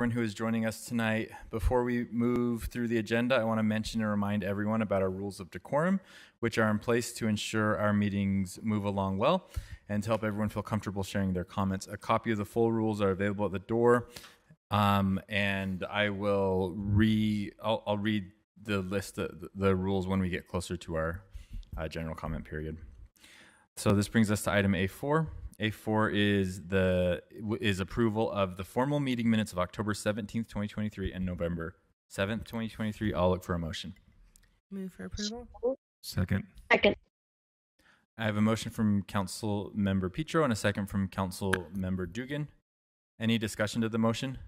everyone who is joining us tonight. Before we move through the agenda, I want to mention and remind everyone about our rules of decorum, which are in place to ensure our meetings move along well and to help everyone feel comfortable sharing their comments. A copy of the full rules are available at the door, and I'll read the list of the rules when we get closer to our general comment period. So this brings us to item A4. A4 is approval of the formal meeting minutes of October 17th, 2023 and November 7th, 2023. I'll look for a motion. Move for approval. Second. Second. I have a motion from Council Member Petro and a second from Council Member Dugan. Any discussion to the motion?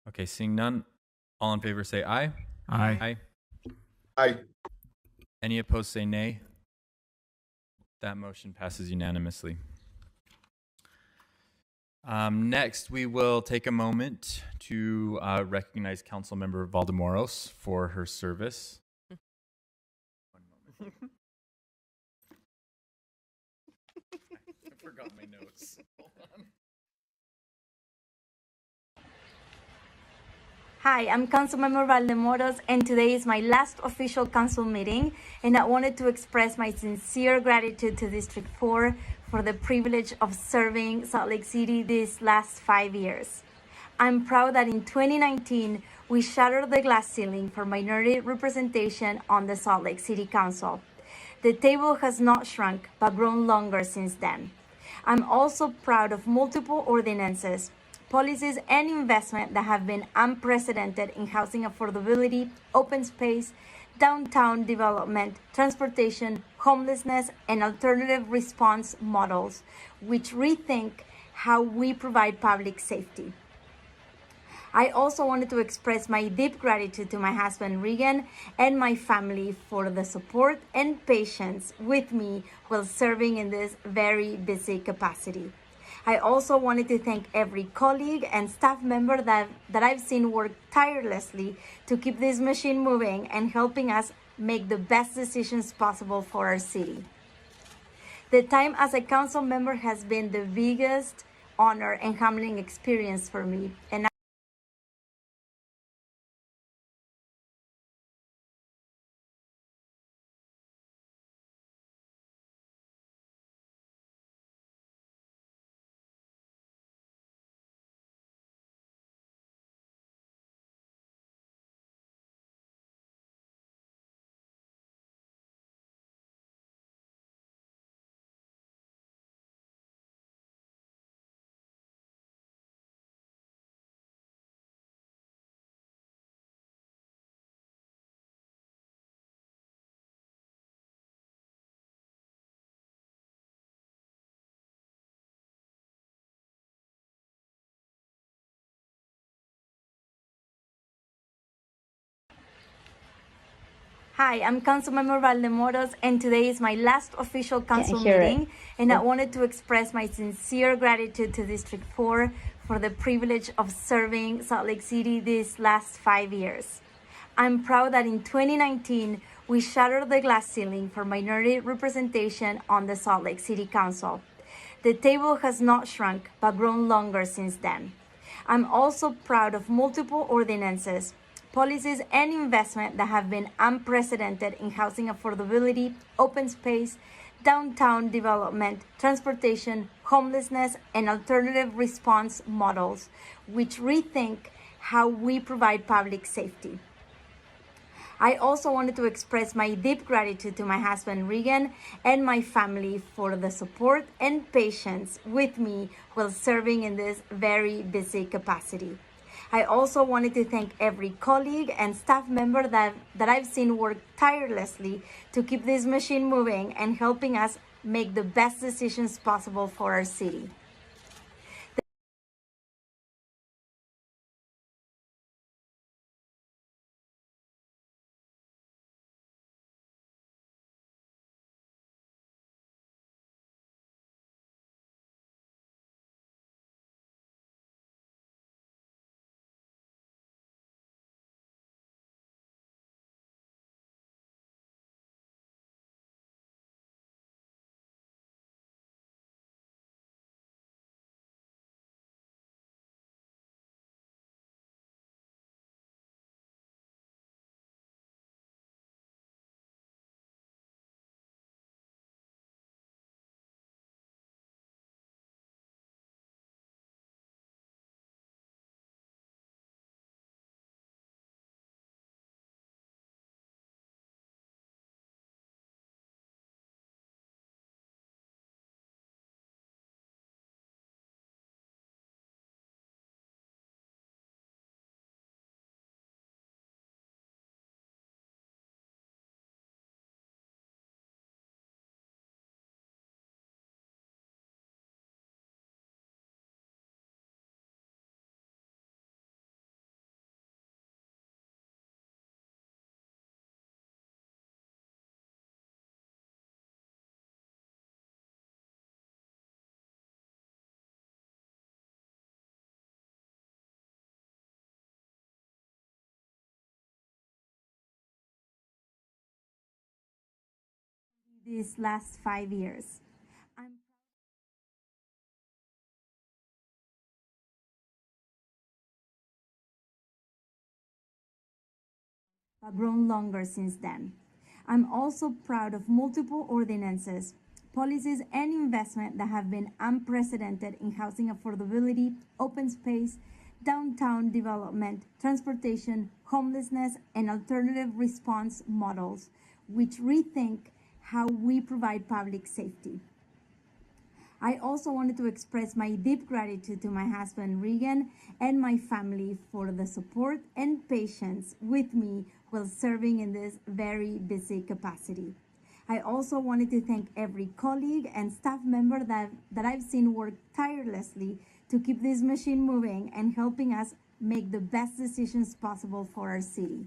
Okay, seeing none. All in favor say aye. Aye. Aye. Any opposed say nay. That motion passes unanimously. Next, we will take a moment to recognize Councilmember Valdemoros for her service. One moment. I forgot my notes. Hold on. Hi, I'm Councilmember Valdemoros, and today is my last official council meeting, and I wanted to express my sincere gratitude to District 4 for the privilege of serving Salt Lake City these last 5 years. I'm proud that in 2019, we shattered the glass ceiling for minority representation on the Salt Lake City Council. The table has not shrunk, but grown longer since then. I'm also proud of multiple ordinances, policies, and investment that have been unprecedented in housing affordability, open space, downtown development, transportation, homelessness, and alternative response models, which rethink how we provide public safety. I also wanted to express my deep gratitude to my husband Regan and my family for the support and patience with me while serving in this very busy capacity. I also wanted to thank every colleague and staff member that I've seen work tirelessly to keep this machine moving and helping us make the best decisions possible for our city. The time as a council member has been the biggest honor and humbling experience for me, and Hi, I'm Councilmember Valdemoros, and today is my last official council meeting, and I wanted to express my sincere gratitude to District 4 for the privilege of serving Salt Lake City these last 5 years. I'm proud that in 2019, we shattered the glass ceiling for minority representation on the Salt Lake City Council. The table has not shrunk, but grown longer since then. I'm also proud of multiple ordinances, policies, and investment that have been unprecedented in housing affordability, open space, downtown development, transportation, homelessness, and alternative response models, which rethink how we provide public safety. I also wanted to express my deep gratitude to my husband Regan and my family for the support and patience with me while serving in this very busy capacity. I also wanted to thank every colleague and staff member that I've seen work tirelessly to keep this machine moving and helping us make the best decisions possible for our city. these last 5 years. I've grown longer since then. I'm also proud of multiple ordinances, policies, and investment that have been unprecedented in housing affordability, open space, downtown development, transportation, homelessness, and alternative response models, which rethink how we provide public safety. I also wanted to express my deep gratitude to my husband Regan and my family for the support and patience with me while serving in this very busy capacity. I also wanted to thank every colleague and staff member that I've seen work tirelessly to keep this machine moving and helping us make the best decisions possible for our city.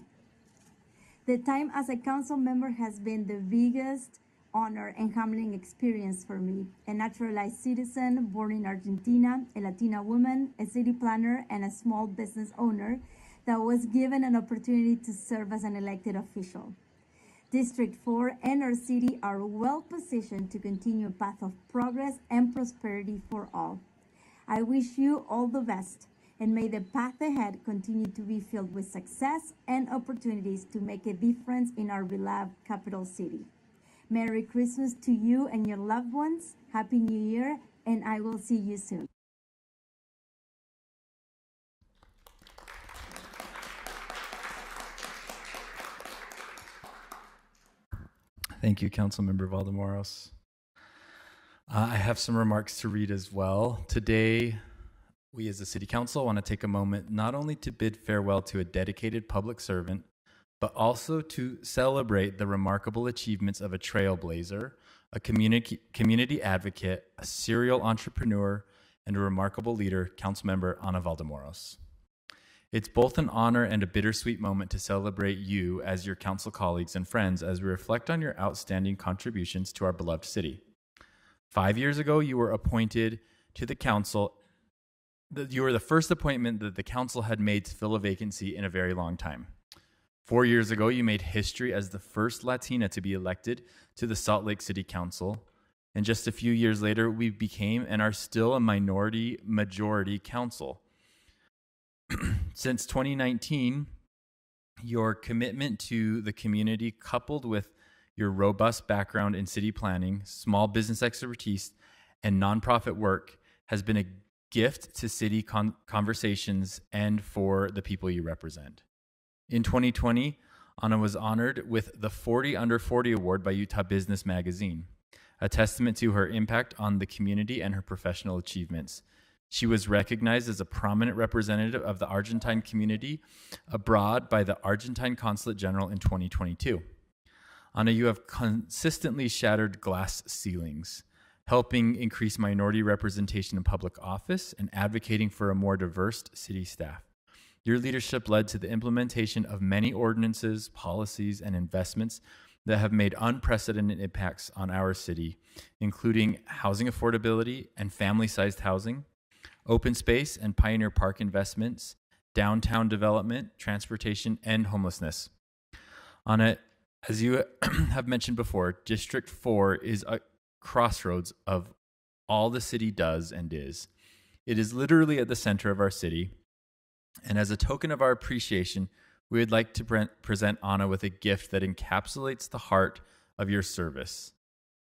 The time as a council member has been the biggest honor and humbling experience for me. A naturalized citizen born in Argentina, a Latina woman, a city planner, and a small business owner that was given an opportunity to serve as an elected official. District 4 and our city are well positioned to continue a path of progress and prosperity for all. I wish you all the best, and may the path ahead continue to be filled with success and opportunities to make a difference in our beloved capital city. Merry Christmas to you and your loved ones. Happy New Year, and I will see you soon. Thank you, Councilmember Valdemoros. I have some remarks to read as well. Today, we as a City Council want to take a moment not only to bid farewell to a dedicated public servant, but also to celebrate the remarkable achievements of a trailblazer, a community advocate, a serial entrepreneur, and a remarkable leader, Councilmember Ana Valdemoros. It's both an honor and a bittersweet moment to celebrate you as your council colleagues and friends as we reflect on your outstanding contributions to our beloved city. 5 years ago, you were appointed to the council. You were the first appointment that the council had made to fill a vacancy in a very long time. 4 years ago, you made history as the first Latina to be elected to the Salt Lake City Council. And just a few years later, we became and are still a minority-majority council. Since 2019, your commitment to the community, coupled with your robust background in city planning, small business expertise, and nonprofit work, has been a gift to city conversations and for the people you represent. In 2020, Ana was honored with the 40 Under 40 Award by Utah Business Magazine, a testament to her impact on the community and her professional achievements. She was recognized as a prominent representative of the Argentine community abroad by the Argentine Consulate General in 2022. Ana, you have consistently shattered glass ceilings, helping increase minority representation in public office and advocating for a more diverse city staff. Your leadership led to the implementation of many ordinances, policies, and investments that have made unprecedented impacts on our city, including housing affordability and family-sized housing, open space and pioneer park investments, downtown development, transportation, and homelessness. Ana, as you have mentioned before, District 4 is a crossroads of all the city does and is. It is literally at the center of our city. And as a token of our appreciation, we would like to present Ana with a gift that encapsulates the heart of your service,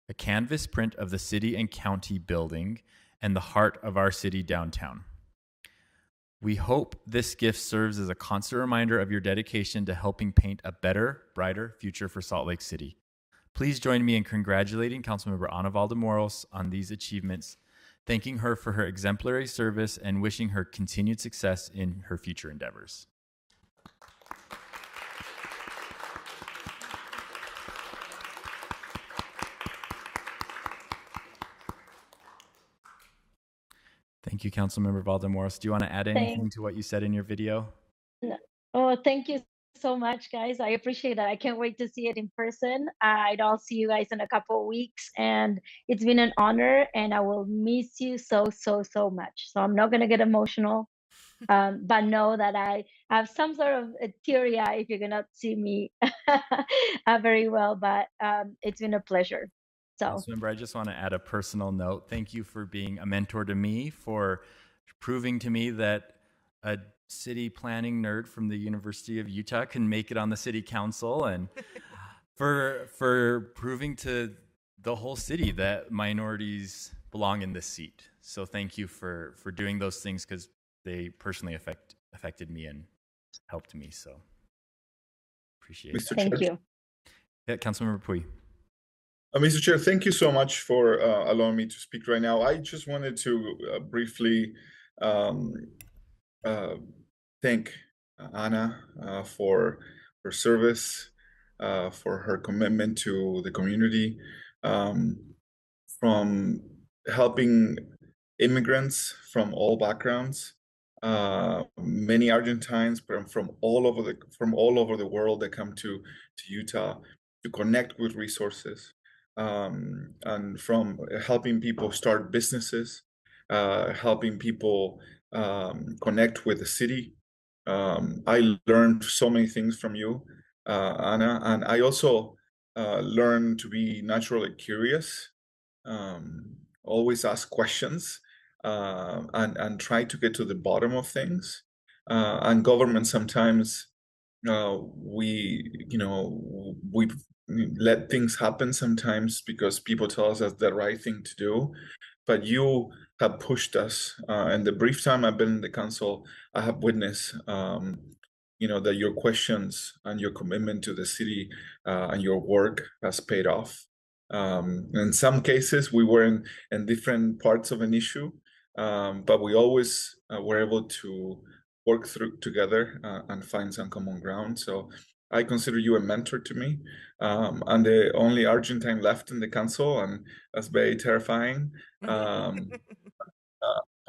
a canvas print of the city and county building and the heart of our city downtown. We hope this gift serves as a constant reminder of your dedication to helping paint a better, brighter future for Salt Lake City. Please join me in congratulating Councilmember Ana Valdemoros on these achievements, thanking her for her exemplary service and wishing her continued success in her future endeavors. Thank you, Councilmember Valdemoros. Do you want to add anything to what you said in your video? Oh, thank you so much, guys. I appreciate that. I can't wait to see it in person. I'll see you guys in a couple of weeks, and it's been an honor, and I will miss you so much. So I'm not going to get emotional, but know that I have some sort of a teary eye if you're going to see me very well, but it's been a pleasure. So Councilmember, I just want to add a personal note. Thank you for being a mentor to me, for proving to me that a city planning nerd from the University of Utah can make it on the city council, and for proving to the whole city that minorities belong in this seat. So thank you for doing those things, because they personally affected me and helped me. So appreciate it. Mr. thank Chair. you. Yeah, Councilmember Pui. Mr. Chair, thank you so much for allowing me to speak right now. I just wanted to briefly thank Ana for her service, for her commitment to the community, from helping immigrants from all backgrounds, many Argentines from all over the world that come to Utah to connect with resources, and from helping people start businesses, helping people connect with the city. I learned so many things from you, Ana, and I also learned to be naturally curious, always ask questions, and try to get to the bottom of things. And government sometimes we let things happen sometimes because people tell us that's the right thing to do. But you have pushed us. In the brief time I've been in the council, I have witnessed, that your questions and your commitment to the city and your work has paid off. In some cases, we were in different parts of an issue, but we always were able to work through together and find some common ground. So I consider you a mentor to me. I'm the only Argentine left in the council, and that's very terrifying. But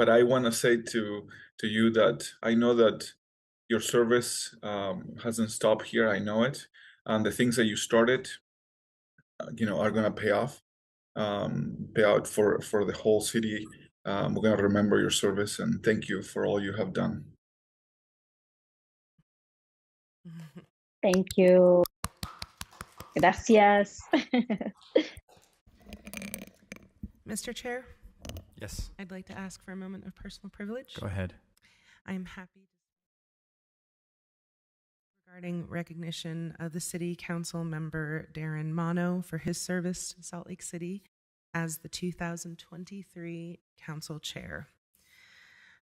I want to say to you that I know that your service hasn't stopped here. I know it, and the things that you started, are going to pay out for the whole city. We're going to remember your service, and thank you for all you have done. Thank you. Gracias. Mr. Chair, Yes, I'd like to ask for a moment of personal privilege. go ahead. I am happy regarding recognition of the City Council member Darren Mono for his service to Salt Lake City as the 2023 Council Chair.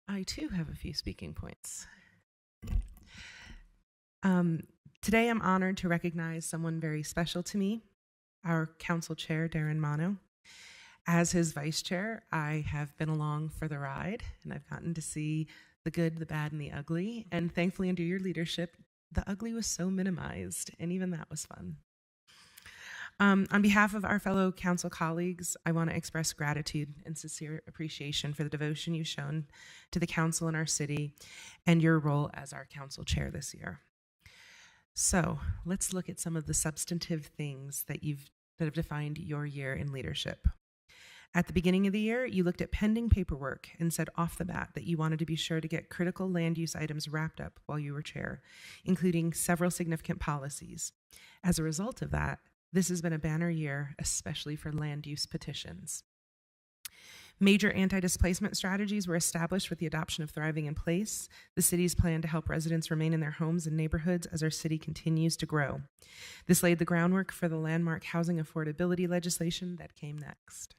I too have a few speaking points. Today I'm honored to recognize someone very special to me, our Council Chair, Darren Mono. As his Vice Chair, I have been along for the ride, and I've gotten to see the good, the bad, and the ugly. And thankfully, under your leadership, the ugly was so minimized, and even that was fun. On behalf of our fellow council colleagues, I want to express gratitude and sincere appreciation for the devotion you've shown to the council in our city and your role as our council chair this year. So let's look at some of the substantive things that have defined your year in leadership. At the beginning of the year, you looked at pending paperwork and said off the bat that you wanted to be sure to get critical land use items wrapped up while you were chair, including several significant policies. As a result of that, this has been a banner year, especially for land use petitions. Major anti-displacement strategies were established with the adoption of Thriving in Place, the city's plan to help residents remain in their homes and neighborhoods as our city continues to grow. This laid the groundwork for the landmark housing affordability legislation that came next.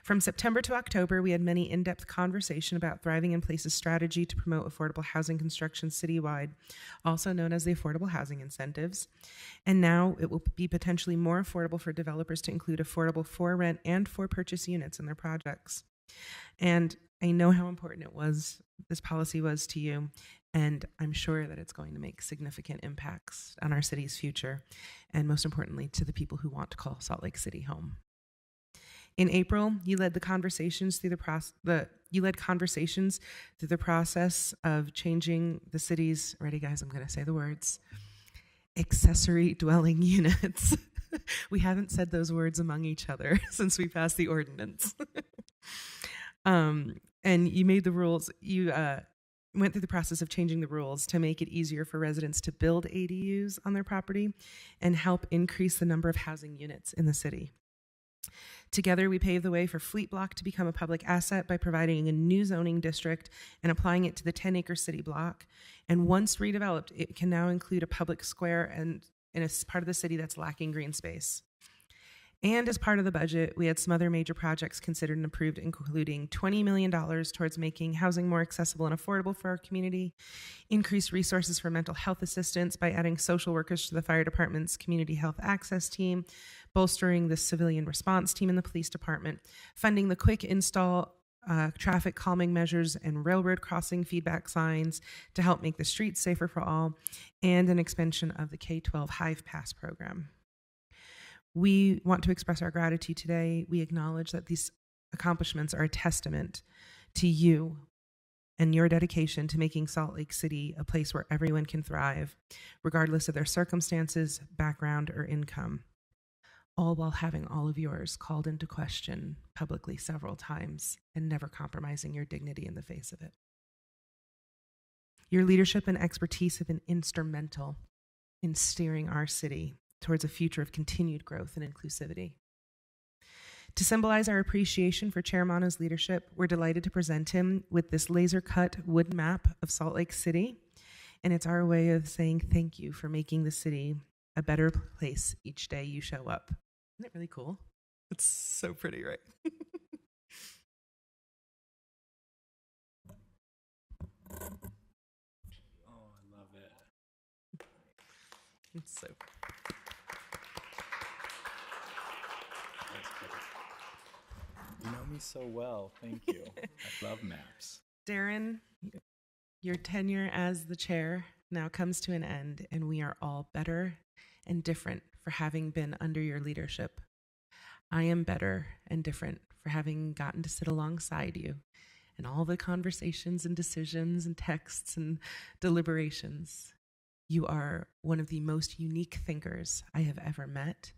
From September to October, we had many in-depth conversation about Thriving in Place's strategy to promote affordable housing construction citywide, also known as the Affordable Housing Incentives. And now it will be potentially more affordable for developers to include affordable for-rent and for-purchase units in their projects. And I know how important this policy was to you, and I'm sure that it's going to make significant impacts on our city's future, and most importantly, to the people who want to call Salt Lake City home. In April, you led conversations through the process of changing the city's, ready guys, I'm going to say the words, accessory dwelling units. We haven't said those words among each other since we passed the ordinance. And you made the rules, you went through the process of changing the rules to make it easier for residents to build ADUs on their property and help increase the number of housing units in the city. Together, we pave the way for Fleet Block to become a public asset by providing a new zoning district and applying it to the 10-acre city block. And once redeveloped, it can now include a public square and in a part of the city that's lacking green space. And as part of the budget, we had some other major projects considered and approved, including $20 million towards making housing more accessible and affordable for our community, increased resources for mental health assistance by adding social workers to the fire department's community health access team, bolstering the civilian response team in the police department, funding the quick install traffic calming measures and railroad crossing feedback signs to help make the streets safer for all, and an expansion of the K-12 Hive Pass program. We want to express our gratitude today. We acknowledge that these accomplishments are a testament to you and your dedication to making Salt Lake City a place where everyone can thrive, regardless of their circumstances, background, or income, all while having all of yours called into question publicly several times and never compromising your dignity in the face of it. Your leadership and expertise have been instrumental in steering our city towards a future of continued growth and inclusivity. To symbolize our appreciation for Chair Mano's leadership, we're delighted to present him with this laser-cut wood map of Salt Lake City, and it's our way of saying thank you for making the city a better place each day you show up. Isn't it really cool? It's so pretty, right? Oh, I love it. It's so You know me so well. Thank you. I love maps. Darren, your tenure as the chair now comes to an end, and we are all better and different for having been under your leadership. I am better and different for having gotten to sit alongside you in all the conversations and decisions and texts and deliberations. You are one of the most unique thinkers I have ever met.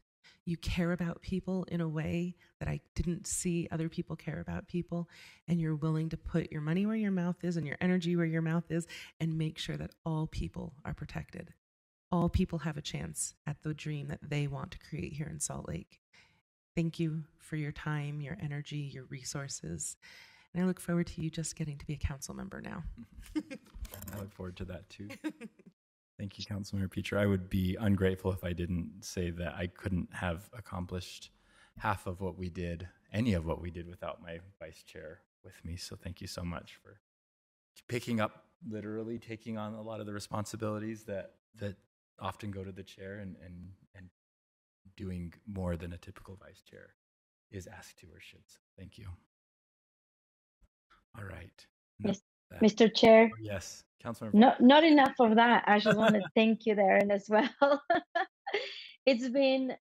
You care about people in a way that I didn't see other people care about people, and you're willing to put your money where your mouth is and your energy where your mouth is and make sure that all people are protected. All people have a chance at the dream that they want to create here in Salt Lake. Thank you for your time, your energy, your resources, and I look forward to you just getting to be a council member now. I look forward to that too. Thank you, Councilmember Peter. I would be ungrateful if I didn't say that I couldn't have accomplished half of what we did, any of what we did, without my vice chair with me. So thank you so much for picking up, literally taking on a lot of the responsibilities that often go to the chair and doing more than a typical vice chair is asked to or should. So thank you. All right. Yes. Mr. Chair. Oh, yes, Councilmember. No, not enough of that. I just want to thank you, Darren, as well. It's been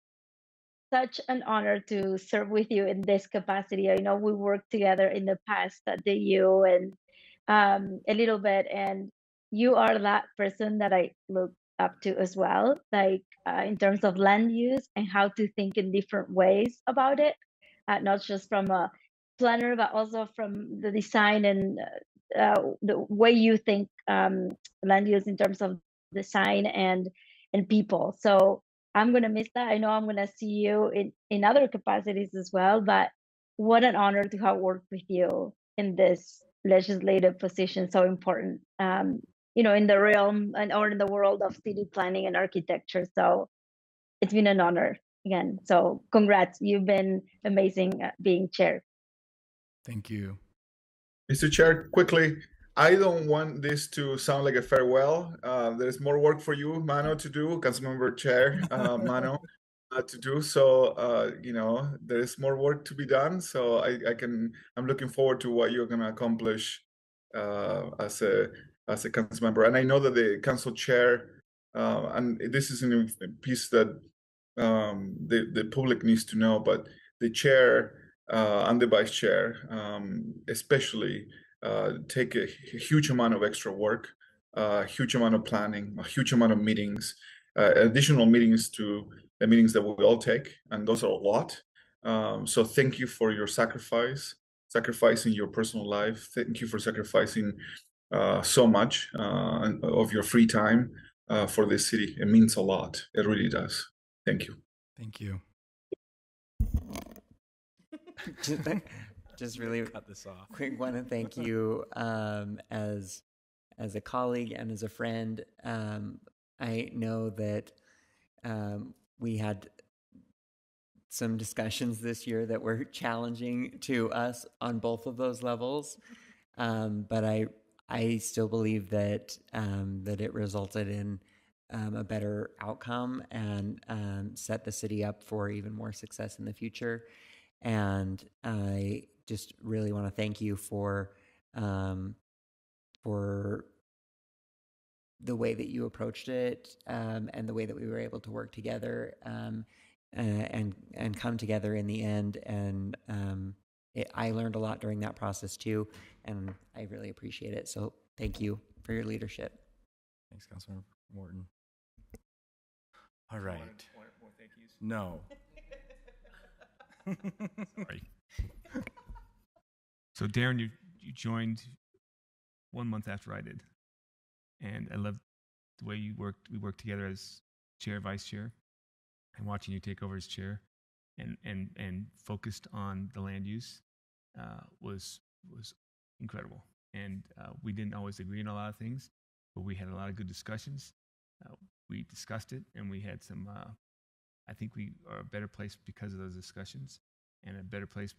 such an honor to serve with you in this capacity. I know we worked together in the past at the U and a little bit, and you are that person that I look up to as well, like in terms of land use and how to think in different ways about it, not just from a planner, but also from the design and the way you think land use in terms of design and people. So I'm going to miss that. I know I'm going to see you in other capacities as well, but what an honor to have worked with you in this legislative position, so important, in the realm or in the world of city planning and architecture. So it's been an honor again. So congrats. You've been amazing being chair. Thank you. Mr. Chair, quickly, I don't want this to sound like a farewell. There's more work for you, Mano, to do, Councilmember Chair Mano, to do. So, there's more work to be done. So I'm looking forward to what you're going to accomplish as a council member. And I know that the council chair, and this is a piece that the public needs to know, but the chair and the vice chair, especially, take a huge amount of extra work, a huge amount of planning, a huge amount of meetings, additional meetings to the meetings that we all take, and those are a lot. So thank you for your sacrificing your personal life. Thank you for sacrificing so much of your free time for this city. It means a lot. It really does. Thank you. Thank you. just really Cut this off. quick want to thank you as a colleague and as a friend. I know that we had some discussions this year that were challenging to us on both of those levels, but I still believe that that it resulted in a better outcome and set the city up for even more success in the future. And I just really want to thank you for the way that you approached it and the way that we were able to work together and come together in the end. And I learned a lot during that process too, and I really appreciate it. So thank you for your leadership. Thanks, Councilmember Morton. All right. More thank yous? No. Sorry. So Darren, you joined 1 month after I did, and I loved the way you worked. We worked together as chair, vice chair, and watching you take over as chair, and focused on the land use was incredible. And we didn't always agree on a lot of things, but we had a lot of good discussions. We discussed it, and we had some. I think we are a better place because of those discussions, and a better place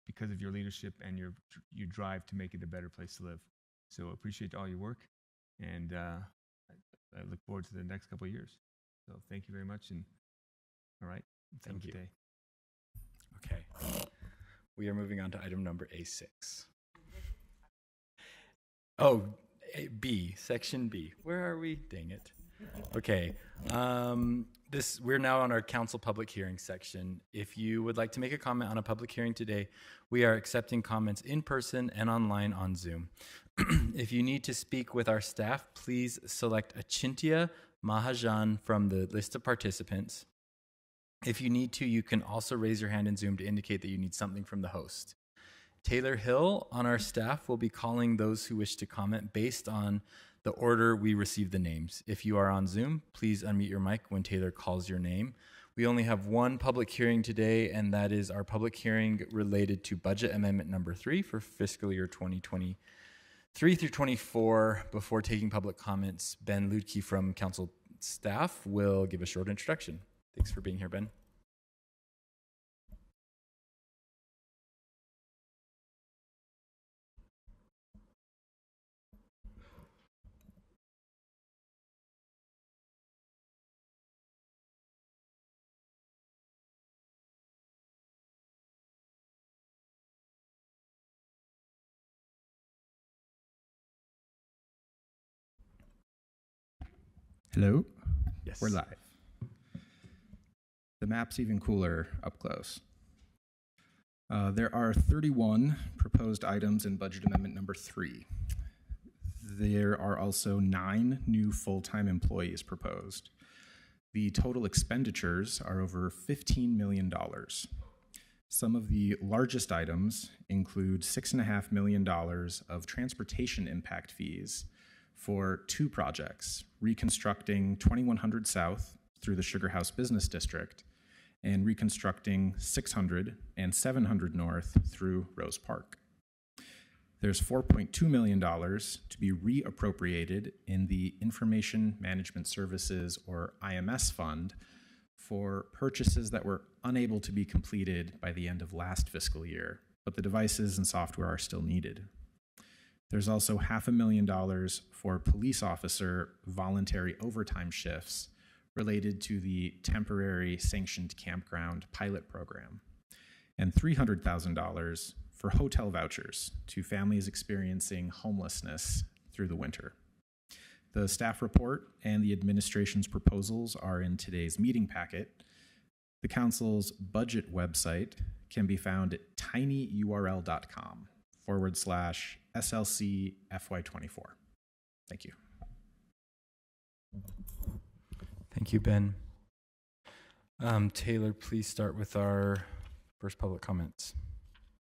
because of your leadership and your drive to make it a better place to live. So appreciate all your work, and I look forward to the next couple of years. So thank you very much, and all right, have a good day. Okay. We are moving on to item number A6. Oh, B, section B. Where are we? Dang it. Okay. We're now on our council public hearing section. If you would like to make a comment on a public hearing today, we are accepting comments in person and online on Zoom. If you need to speak with our staff, please select Achintya Mahajan from the list of participants. If you need to, you can also raise your hand in Zoom to indicate that you need something from the host. Taylor Hill on our staff will be calling those who wish to comment based on the order we receive the names. If you are on Zoom, please unmute your mic when Taylor calls your name. We only have one public hearing today, and that is our public hearing related to Budget Amendment number 3 for fiscal year 2023 through 24. Before taking public comments, Ben Ludke from council staff will give a short introduction. Thanks for being here, Ben. Hello? Yes. We're live. The map's even cooler up close. There are 31 proposed items in Budget Amendment number 3. There are also 9 new full-time employees proposed. The total expenditures are over $15 million. Some of the largest items include $6.5 million of transportation impact fees for 2 projects, reconstructing 2100 South through the Sugar House Business District and reconstructing 600 and 700 North through Rose Park. There's $4.2 million to be reappropriated in the Information Management Services, or IMS fund, for purchases that were unable to be completed by the end of last fiscal year, but the devices and software are still needed. There's also $500,000 for police officer voluntary overtime shifts related to the temporary sanctioned campground pilot program, and $300,000 for hotel vouchers to families experiencing homelessness through the winter. The staff report and the administration's proposals are in today's meeting packet. The council's budget website can be found at tinyurl.com/SLC FY24. Thank you. Thank you, Ben. Taylor, please start with our first public comments.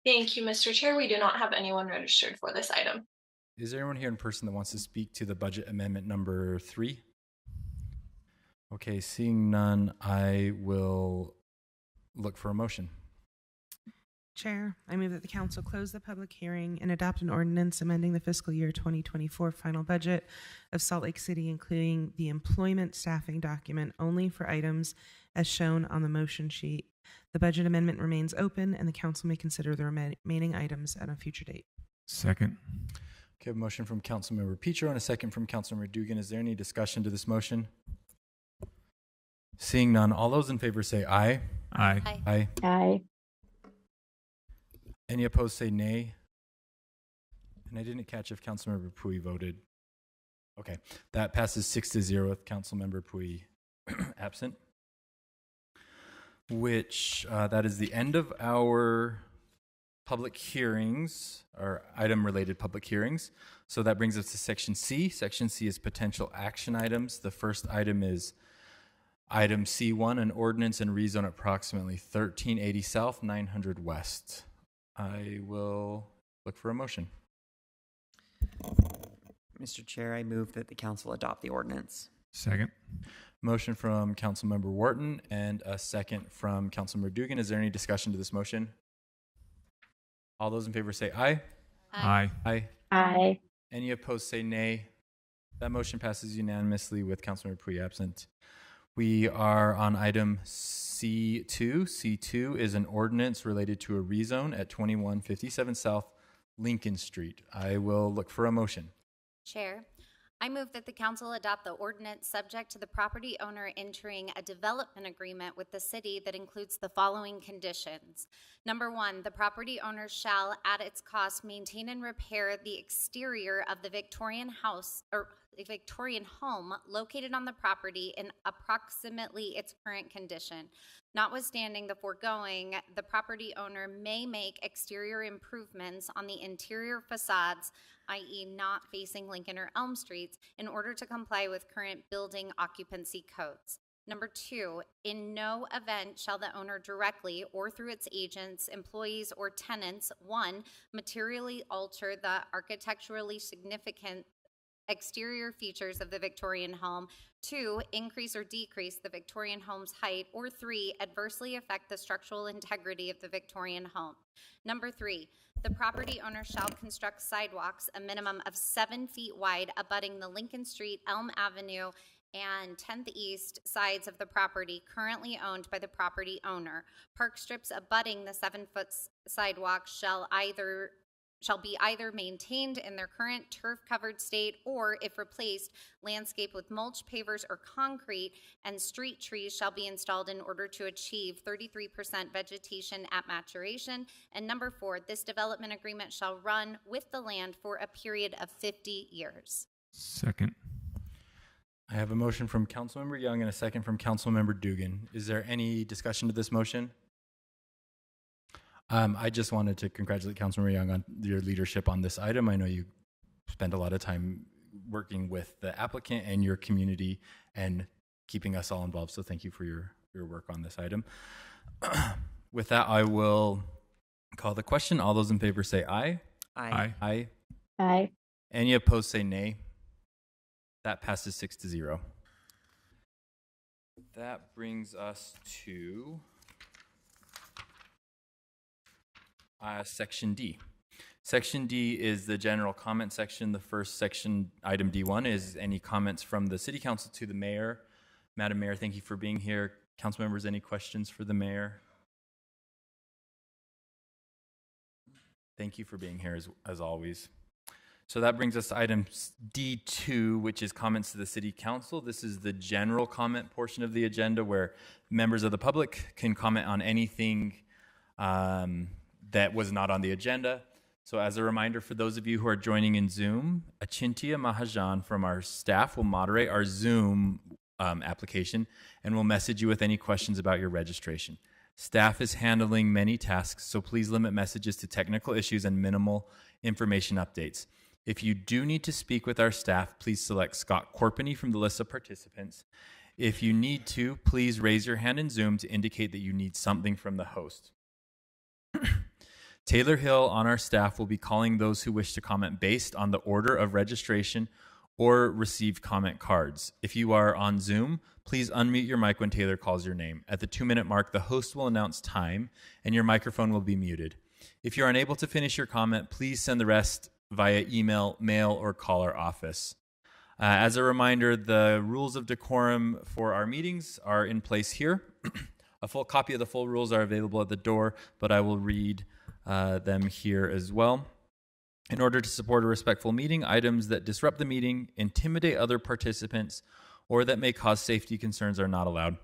Thank you, Mr. Chair. We do not have anyone registered for this item. Is there anyone here in person that wants to speak to the budget amendment number 3? Okay, seeing none, I will look for a motion. Chair, I move that the council close the public hearing and adopt an ordinance amending the fiscal year 2024 final budget of Salt Lake City, including the employment staffing document only for items as shown on the motion sheet. The budget amendment remains open, and the council may consider the remaining items at a future date. Second. Okay, a motion from Councilmember Petro and a second from Councilmember Dugan. Is there any discussion to this motion? Seeing none, all those in favor say aye. Aye. Aye. Aye. Aye. Any opposed say nay. And I didn't catch if Councilmember Pui voted. Okay, that passes 6-0 with Councilmember Pui absent. Which, that is the end of our public hearings, or item-related public hearings. So that brings us to Section C. Section C is potential action items. The first item is item C1, an ordinance and rezone approximately 1380 South, 900 West. I will look for a motion. Mr. Chair, I move that the council adopt the ordinance. Second. Motion from Councilmember Wharton and a second from Councilmember Dugan. Is there any discussion to this motion? All those in favor say aye. Aye. Aye. Aye. Any opposed say nay. That motion passes unanimously with Councilmember Pui absent. We are on item C2. C2 is an ordinance related to a rezone at 2157 South Lincoln Street. I will look for a motion. Chair, I move that the council adopt the ordinance subject to the property owner entering a development agreement with the city that includes the following conditions. Number 1, the property owner shall, at its cost, maintain and repair the exterior of the Victorian house or the Victorian home located on the property in approximately its current condition. Notwithstanding the foregoing, the property owner may make exterior improvements on the interior facades, i.e. not facing Lincoln or Elm Streets, in order to comply with current building occupancy codes. Number 2, in no event shall the owner directly or through its agents, employees, or tenants, 1, materially alter the architecturally significant exterior features of the Victorian home, 2, increase or decrease the Victorian home's height, or 3, adversely affect the structural integrity of the Victorian home. Number 3, the property owner shall construct sidewalks a minimum of 7 feet wide abutting the Lincoln Street, Elm Avenue, and 10th East sides of the property currently owned by the property owner. Park strips abutting the 7-foot sidewalk shall be either maintained in their current turf-covered state or, if replaced, landscaped with mulch, pavers, or concrete, and street trees shall be installed in order to achieve 33% vegetation at maturation. And number 4, this development agreement shall run with the land for a period of 50 years. Second. I have a motion from Councilmember Young and a second from Councilmember Dugan. Is there any discussion to this motion? I just wanted to congratulate Councilmember Young on your leadership on this item. I know you spend a lot of time working with the applicant and your community and keeping us all involved. So thank you for your work on this item. With that, I will call the question. All those in favor say aye. Aye. Aye. Aye. Any opposed say nay. That passes 6-0. That brings us to Section D. Section D is the general comment section. The first section, item D1, is any comments from the City Council to the Mayor. Madam Mayor, thank you for being here. Council members, any questions for the Mayor? Thank you for being here as always. So that brings us to item D2, which is comments to the City Council. This is the general comment portion of the agenda where members of the public can comment on anything that was not on the agenda. So as a reminder for those of you who are joining in Zoom, Achintia Mahajan from our staff will moderate our Zoom application and will message you with any questions about your registration. Staff is handling many tasks, so please limit messages to technical issues and minimal information updates. If you do need to speak with our staff, please select Scott Corpany from the list of participants. If you need to, please raise your hand in Zoom to indicate that you need something from the host. Taylor Hill on our staff will be calling those who wish to comment based on the order of registration or receive comment cards. If you are on Zoom, please unmute your mic when Taylor calls your name. At the 2-minute mark, the host will announce time and your microphone will be muted. If you're unable to finish your comment, please send the rest via email, mail, or call our office. As a reminder, the rules of decorum for our meetings are in place here. A full copy of the full rules are available at the door, but I will read them here as well. In order to support a respectful meeting, items that disrupt the meeting, intimidate other participants, or that may cause safety concerns are not allowed.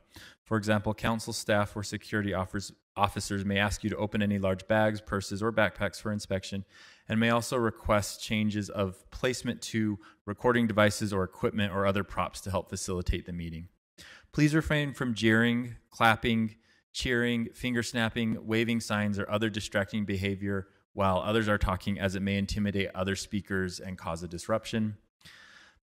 For example, council staff or security officers may ask you to open any large bags, purses, or backpacks for inspection, and may also request changes of placement to recording devices or equipment or other props to help facilitate the meeting. Please refrain from jeering, clapping, cheering, finger snapping, waving signs, or other distracting behavior while others are talking, as it may intimidate other speakers and cause a disruption.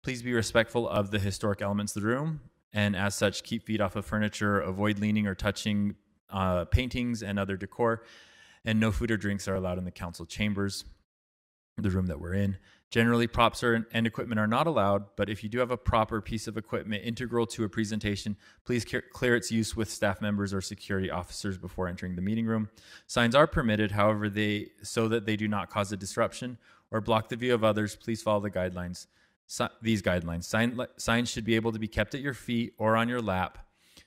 Please be respectful of the historic elements of the room, and as such, keep feet off of furniture, avoid leaning or touching paintings and other decor, and no food or drinks are allowed in the council chambers, the room that we're in. Generally, props and equipment are not allowed, but if you do have a prop or piece of equipment integral to a presentation, please clear its use with staff members or security officers before entering the meeting room. Signs are permitted, however, so that they do not cause a disruption or block the view of others. Please follow the guidelines. These guidelines. Signs should be able to be kept at your feet or on your lap.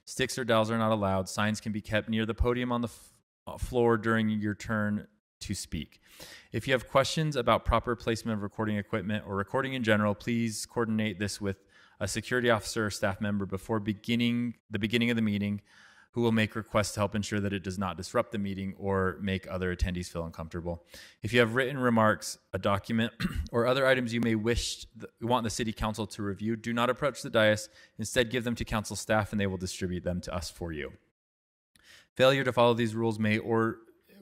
Sticks or dowels are not allowed. Signs can be kept near the podium on the floor during your turn to speak. If you have questions about proper placement of recording equipment or recording in general, please coordinate this with a security officer or staff member before the beginning of the meeting, who will make requests to help ensure that it does not disrupt the meeting or make other attendees feel uncomfortable. If you have written remarks, a document, or other items you may want the city council to review, do not approach the dais. Instead, give them to council staff and they will distribute them to us for you. Failure to follow these rules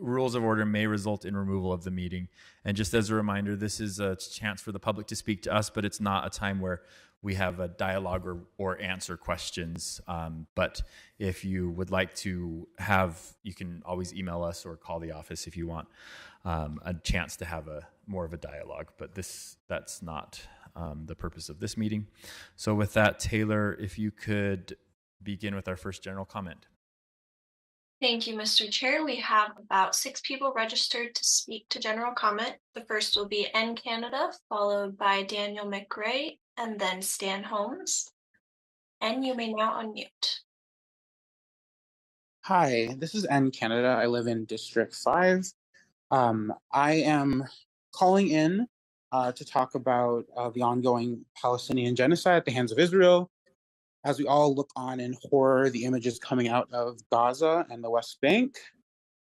rules of order may result in removal of the meeting. And just as a reminder, this is a chance for the public to speak to us, but it's not a time where we have a dialogue or answer questions. But if you would like to you can always email us or call the office if you want a chance to have more of a dialogue. But that's not the purpose of this meeting. So with that, Taylor, if you could begin with our first general comment. Thank you, Mr. Chair. We have about 6 people registered to speak to general comment. The first will be N Canada, followed by Daniel McRae, and then Stan Holmes. And you may now unmute. Hi, this is N Canada. I live in District 5. I am calling in to talk about the ongoing Palestinian genocide at the hands of Israel. As we all look on in horror, the images coming out of Gaza and the West Bank,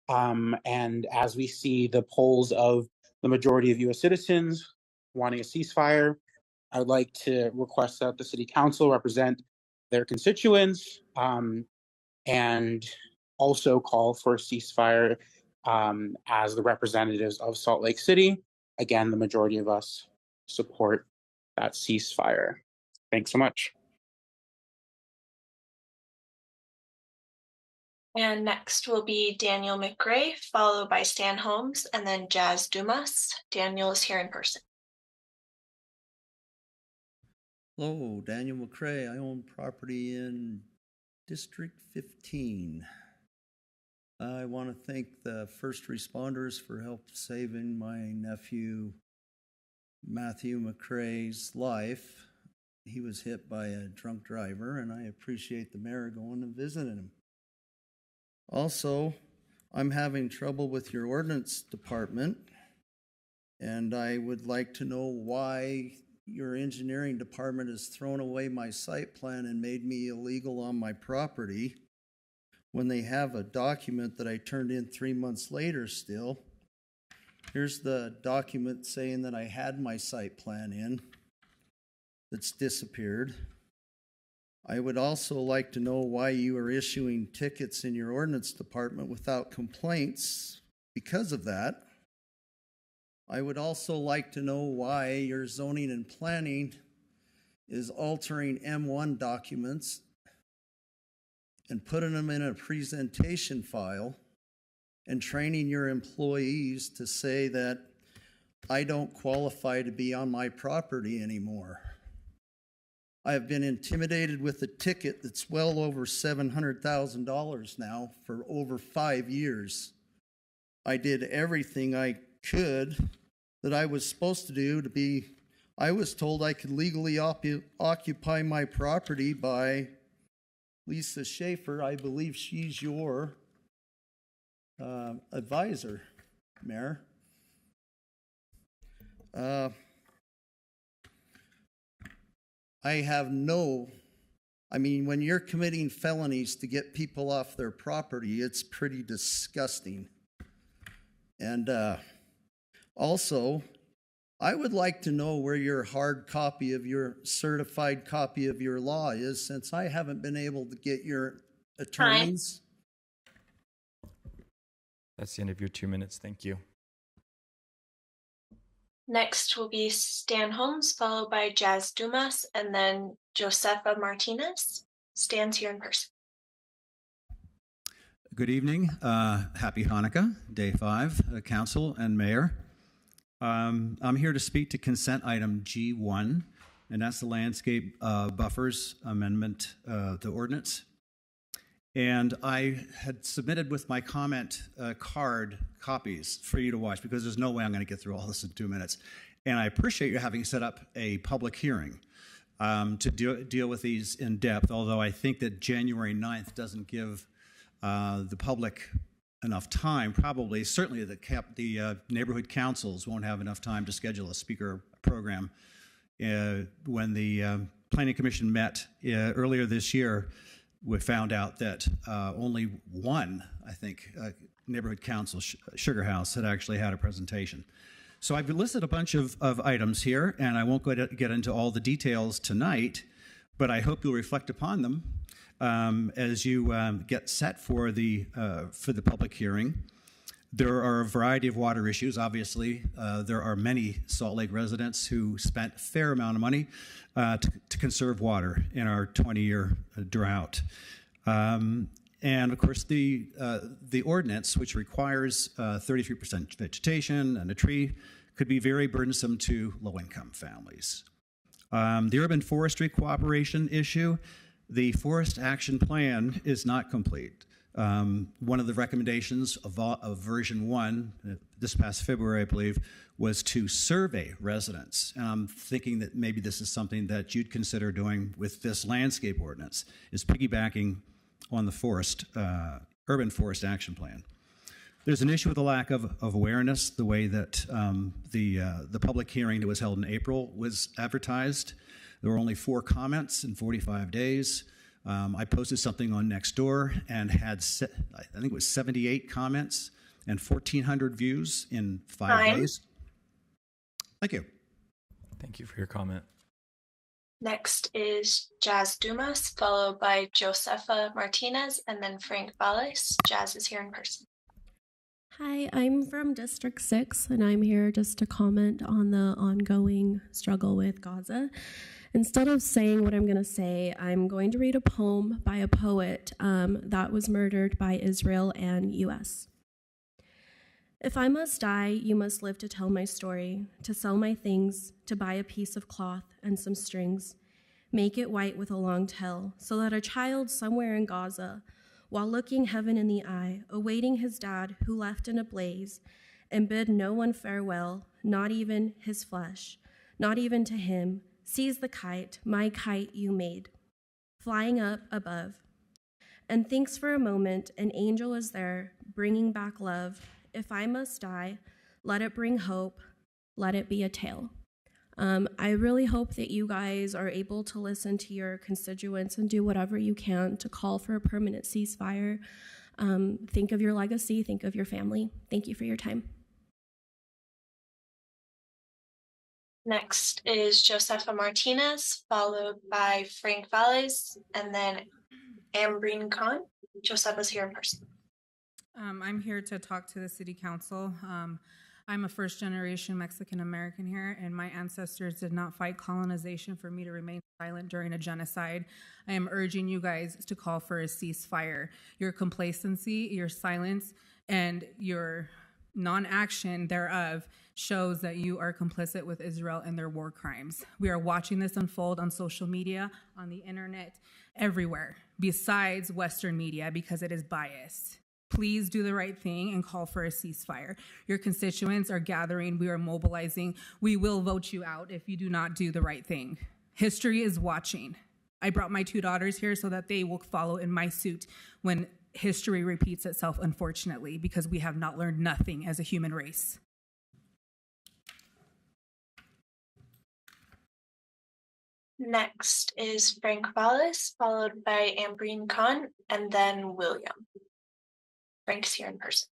and as we see the polls of the majority of U.S. citizens wanting a ceasefire, I would like to request that the City Council represent their constituents and also call for a ceasefire as the representatives of Salt Lake City. Again, the majority of us support that ceasefire. Thanks so much. And next will be Daniel McRae, followed by Stan Holmes, and then Jazz Dumas. Daniel is here in person. Hello, Daniel McRae. I own property in District 15. I want to thank the first responders for help saving my nephew Matthew McRae's life. He was hit by a drunk driver, and I appreciate the mayor going and visiting him. Also, I'm having trouble with your ordinance department, and I would like to know why your engineering department has thrown away my site plan and made me illegal on my property when they have a document that I turned in 3 months later still. Here's the document saying that I had my site plan in that's disappeared. I would also like to know why you are issuing tickets in your ordinance department without complaints because of that. I would also like to know why your zoning and planning is altering M1 documents and putting them in a presentation file and training your employees to say that I don't qualify to be on my property anymore. I have been intimidated with a ticket that's well over $700,000 now for over 5 years. I did everything I could that I was supposed to do I was told I could legally occupy my property by Lisa Schaefer. I believe she's your advisor, Mayor. When you're committing felonies to get people off their property, it's pretty disgusting. And also, I would like to know where your certified copy of your law is, since I haven't been able to get your attorneys. That's the end of your 2 minutes. Thank you. Next will be Stan Holmes, followed by Jazz Dumas, and then Josefa Martinez. Stan's here in person. Good evening. Happy Hanukkah, Day 5, Council and Mayor. I'm here to speak to consent item G1, and that's the landscape buffers amendment, the ordinance. And I had submitted with my comment card copies for you to watch, because there's no way I'm going to get through all this in 2 minutes. And I appreciate you having set up a public hearing to deal with these in depth, although I think that January 9th doesn't give the public enough time. Probably, certainly the neighborhood councils won't have enough time to schedule a speaker program. When the Planning Commission met earlier this year, we found out that only one, I think, neighborhood council, Sugar House, had actually had a presentation. So I've listed a bunch of items here, and I won't get into all the details tonight, but I hope you'll reflect upon them as you get set for the public hearing. There are a variety of water issues. Obviously, there are many Salt Lake residents who spent a fair amount of money to conserve water in our 20-year drought. And of course, the ordinance, which requires 33% vegetation and a tree, could be very burdensome to low-income families. The urban forestry cooperation issue, the Forest Action Plan is not complete. One of the recommendations of version 1, this past February, I believe, was to survey residents. And I'm thinking that maybe this is something that you'd consider doing with this landscape ordinance, is piggybacking on the Urban Forest Action Plan. There's an issue with the lack of awareness, the way that the public hearing that was held in April was advertised. There were only 4 comments in 45 days. I posted something on Nextdoor and had, I think it was 78 comments and 1,400 views in 5 days. Thank you. Thank you for your comment. Next is Jazz Dumas, followed by Josefa Martinez, and then Frank Valles. Jazz is here in person. Hi, I'm from District 6, and I'm here just to comment on the ongoing struggle with Gaza. Instead of saying what I'm going to say, I'm going to read a poem by a poet that was murdered by Israel and U.S. If I must die, you must live to tell my story, to sell my things, to buy a piece of cloth and some strings, make it white with a long tail, so that a child somewhere in Gaza, while looking heaven in the eye, awaiting his dad who left in a blaze, and bid no one farewell, not even his flesh, not even to him, sees the kite, my kite you made, flying up above, and thinks for a moment an angel is there, bringing back love. If I must die, let it bring hope, let it be a tale. I really hope that you guys are able to listen to your constituents and do whatever you can to call for a permanent ceasefire. Think of your legacy, think of your family. Thank you for your time. Next is Josefa Martinez, followed by Frank Valles, and then Ambreen Khan. Josefa's here in person. I'm here to talk to the City Council. I'm a first-generation Mexican-American here, and my ancestors did not fight colonization for me to remain silent during a genocide. I am urging you guys to call for a ceasefire. Your complacency, your silence, and your non-action thereof shows that you are complicit with Israel and their war crimes. We are watching this unfold on social media, on the internet, everywhere, besides Western media, because it is biased. Please do the right thing and call for a ceasefire. Your constituents are gathering. We are mobilizing. We will vote you out if you do not do the right thing. History is watching. I brought my 2 daughters here so that they will follow in my suit when history repeats itself, unfortunately, because we have not learned nothing as a human race. Next is Frank Vallis, followed by Ambreen Khan, and then William. Frank's here in person.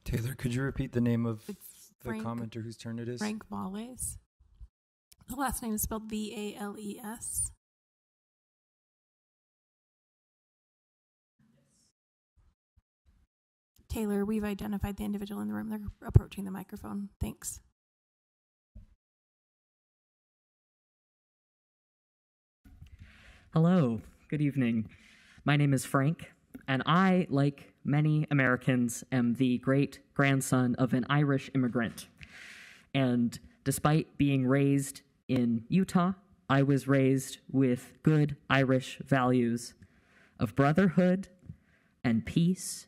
Taylor, could you repeat the name of the Frank- commenter whose turn it is? Frank Valles. The last name is spelled Vales. Taylor, we've identified the individual in the room. They're approaching the microphone. Thanks. Hello, good evening. My name is Frank, and I, like many Americans, am the great grandson of an Irish immigrant. And despite being raised in Utah, I was raised with good Irish values of brotherhood and peace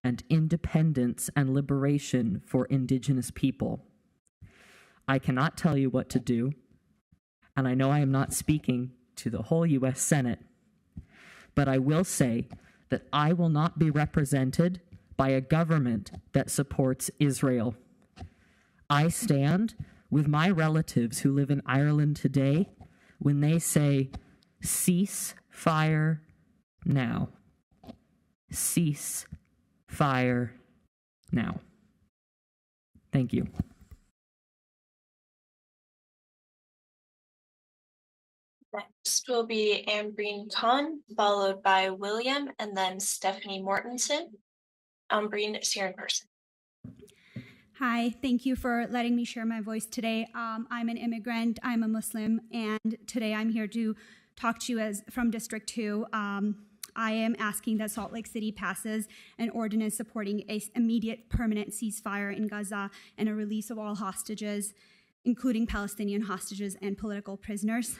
and independence and liberation for Indigenous people. I cannot tell you what to do, and I know I am not speaking to the whole U.S. Senate, but I will say that I will not be represented by a government that supports Israel. I stand with my relatives who live in Ireland today when they say, cease fire now. Cease fire now. Thank you. Next will be Ambreen Khan, followed by William, and then Stephanie Mortensen. Ambreen is here in person. Hi, thank you for letting me share my voice today. I'm an immigrant, I'm a Muslim, and today I'm here to talk to you from District 2. I am asking that Salt Lake City passes an ordinance supporting an immediate permanent ceasefire in Gaza and a release of all hostages, including Palestinian hostages and political prisoners.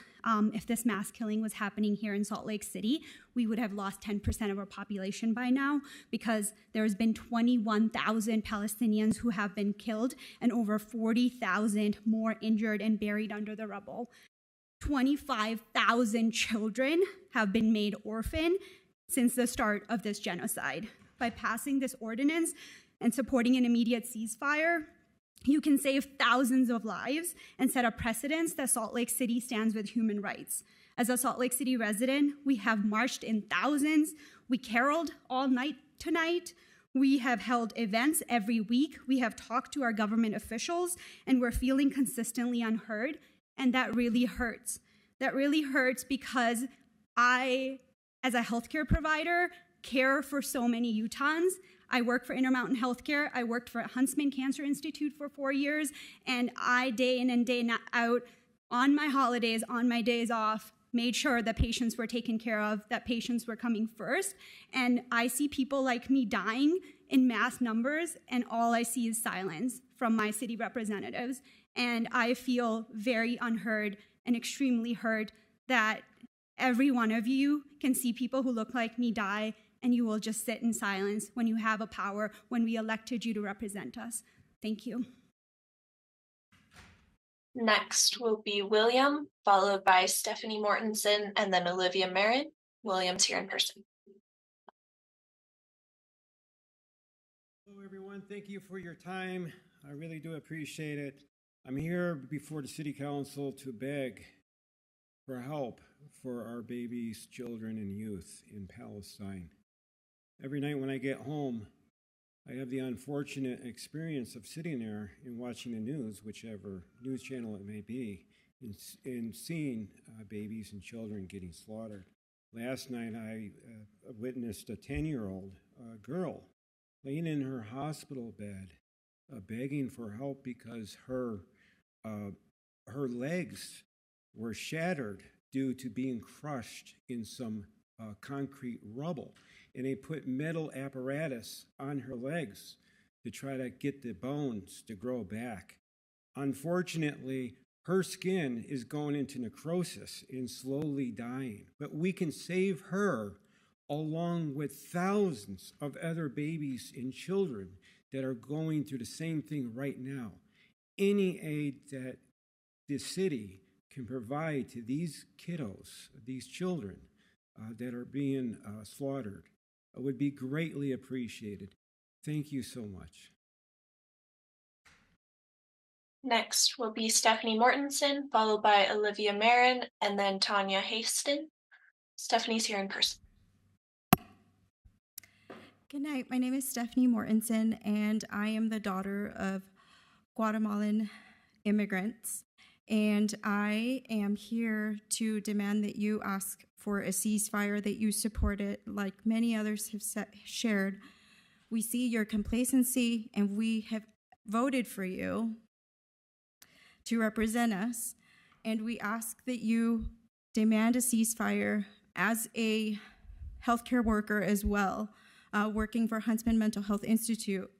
If this mass killing was happening here in Salt Lake City, we would have lost 10% of our population by now, because there's been 21,000 Palestinians who have been killed and over 40,000 more injured and buried under the rubble. 25,000 children have been made orphan since the start of this genocide. By passing this ordinance and supporting an immediate ceasefire, you can save thousands of lives and set a precedence that Salt Lake City stands with human rights. As a Salt Lake City resident, we have marched in thousands. We caroled all night tonight. We have held events every week. We have talked to our government officials, and we're feeling consistently unheard. And that really hurts. That really hurts because I, as a healthcare provider, care for so many Utahns. I work for Intermountain Healthcare. I worked for Huntsman Cancer Institute for 4 years, and I, day in and day out, on my holidays, on my days off, made sure that patients were taken care of, that patients were coming first. And I see people like me dying in mass numbers, and all I see is silence from my city representatives. And I feel very unheard and extremely hurt that every one of you can see people who look like me die, and you will just sit in silence when you have a power, when we elected you to represent us. Thank you. Next will be William, followed by Stephanie Mortensen, and then Olivia Marin. William's here in person. Hello, everyone. Thank you for your time. I really do appreciate it. I'm here before the City Council to beg for help for our babies, children, and youth in Palestine. Every night when I get home, I have the unfortunate experience of sitting there and watching the news, whichever news channel it may be, and seeing babies and children getting slaughtered. Last night, I witnessed a 10-year-old girl laying in her hospital bed, begging for help because her her legs were shattered due to being crushed in some concrete rubble. And they put metal apparatus on her legs to try to get the bones to grow back. Unfortunately, her skin is going into necrosis and slowly dying. But we can save her along with thousands of other babies and children that are going through the same thing right now. Any aid that the city can provide to these kiddos, these children that are being slaughtered, would be greatly appreciated. Thank you so much. Next will be Stephanie Mortensen, followed by Olivia Marin, and then Tanya Haston. Stephanie's here in person. Good night. My name is Stephanie Mortensen, and I am the daughter of Guatemalan immigrants. And I am here to demand that you ask for a ceasefire, that you support it, like many others have shared. We see your complacency, and we have voted for you to represent us. And we ask that you demand a ceasefire as a healthcare worker as well, working for Huntsman Mental Health Institute.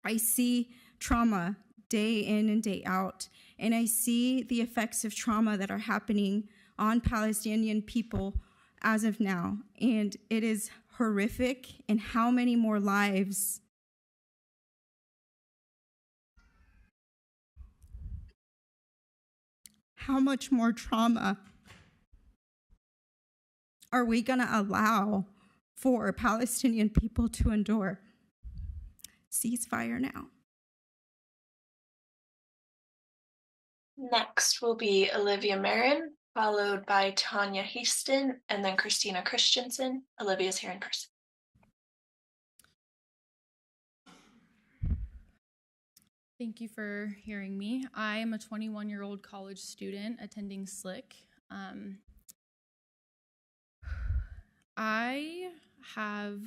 I see trauma day in and day out, and I see the effects of trauma that are happening on Palestinian people as of now, and it is horrific. And how many more lives how much more trauma are we going to allow for Palestinian people to endure? Ceasefire now. Next will be Olivia Marin, followed by Tanya Haston, and then Christina Christensen. Olivia's here in person. Thank you for hearing me. I am a 21-year-old college student attending SLIC. I have,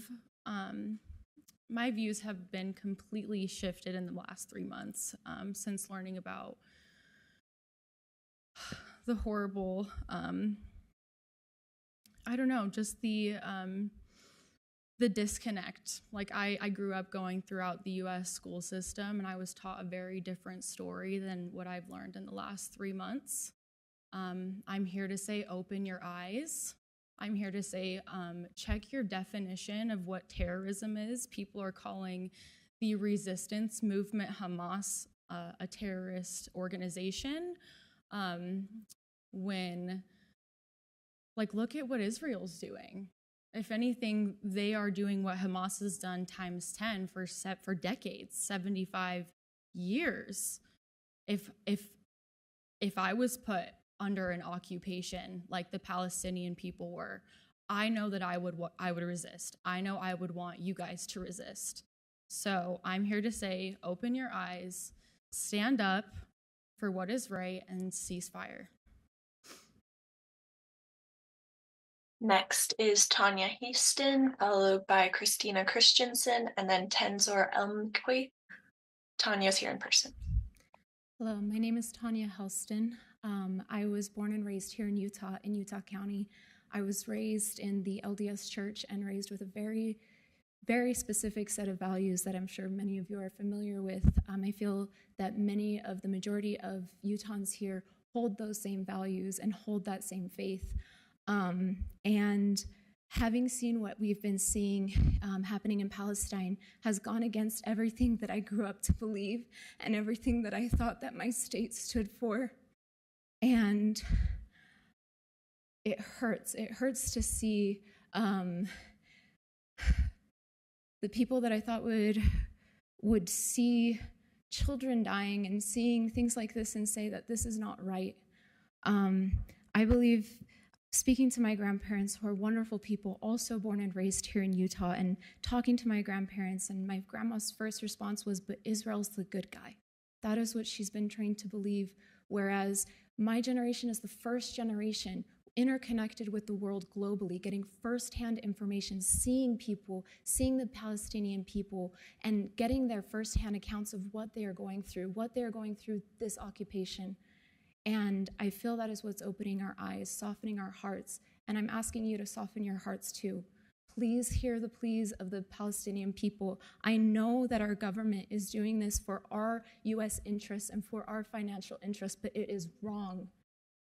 my views have been completely shifted in the last 3 months since learning about the horrible, I don't know, just the disconnect. Like I grew up going throughout the US school system, and I was taught a very different story than what I've learned in the last 3 months. I'm here to say, open your eyes. I'm here to say, check your definition of what terrorism is. People are calling the resistance movement, Hamas, a terrorist organization. When, like, look at what Israel's doing. If anything, they are doing what Hamas has done times 10 for decades, 75 years. If I was put under an occupation like the Palestinian people were, I know that I would resist. I know I would want you guys to resist. So I'm here to say, open your eyes, stand up for what is right, and ceasefire. Next is Tanya Haston, followed by Christina Christensen, and then Tenzor Elmquist. Tanya's here in person. Hello, my name is Tanya Helston. I was born and raised here in Utah County. I was raised in the LDS Church and raised with a very, very specific set of values that I'm sure many of you are familiar with. I feel that many of the majority of Utahns here hold those same values and hold that same faith. And having seen what we've been seeing happening in Palestine has gone against everything that I grew up to believe and everything that I thought that my state stood for. And it hurts. It hurts to see the people that I thought would see children dying and seeing things like this and say that this is not right. I believe, speaking to my grandparents, who are wonderful people, also born and raised here in Utah, and talking to my grandparents, and my grandma's first response was, but Israel's the good guy. That is what she's been trained to believe, whereas my generation is the first generation interconnected with the world globally, getting firsthand information, seeing people, seeing the Palestinian people, and getting their firsthand accounts of what they are going through this occupation. And I feel that is what's opening our eyes, softening our hearts. And I'm asking you to soften your hearts too. Please hear the pleas of the Palestinian people. I know that our government is doing this for our US interests and for our financial interests, but it is wrong.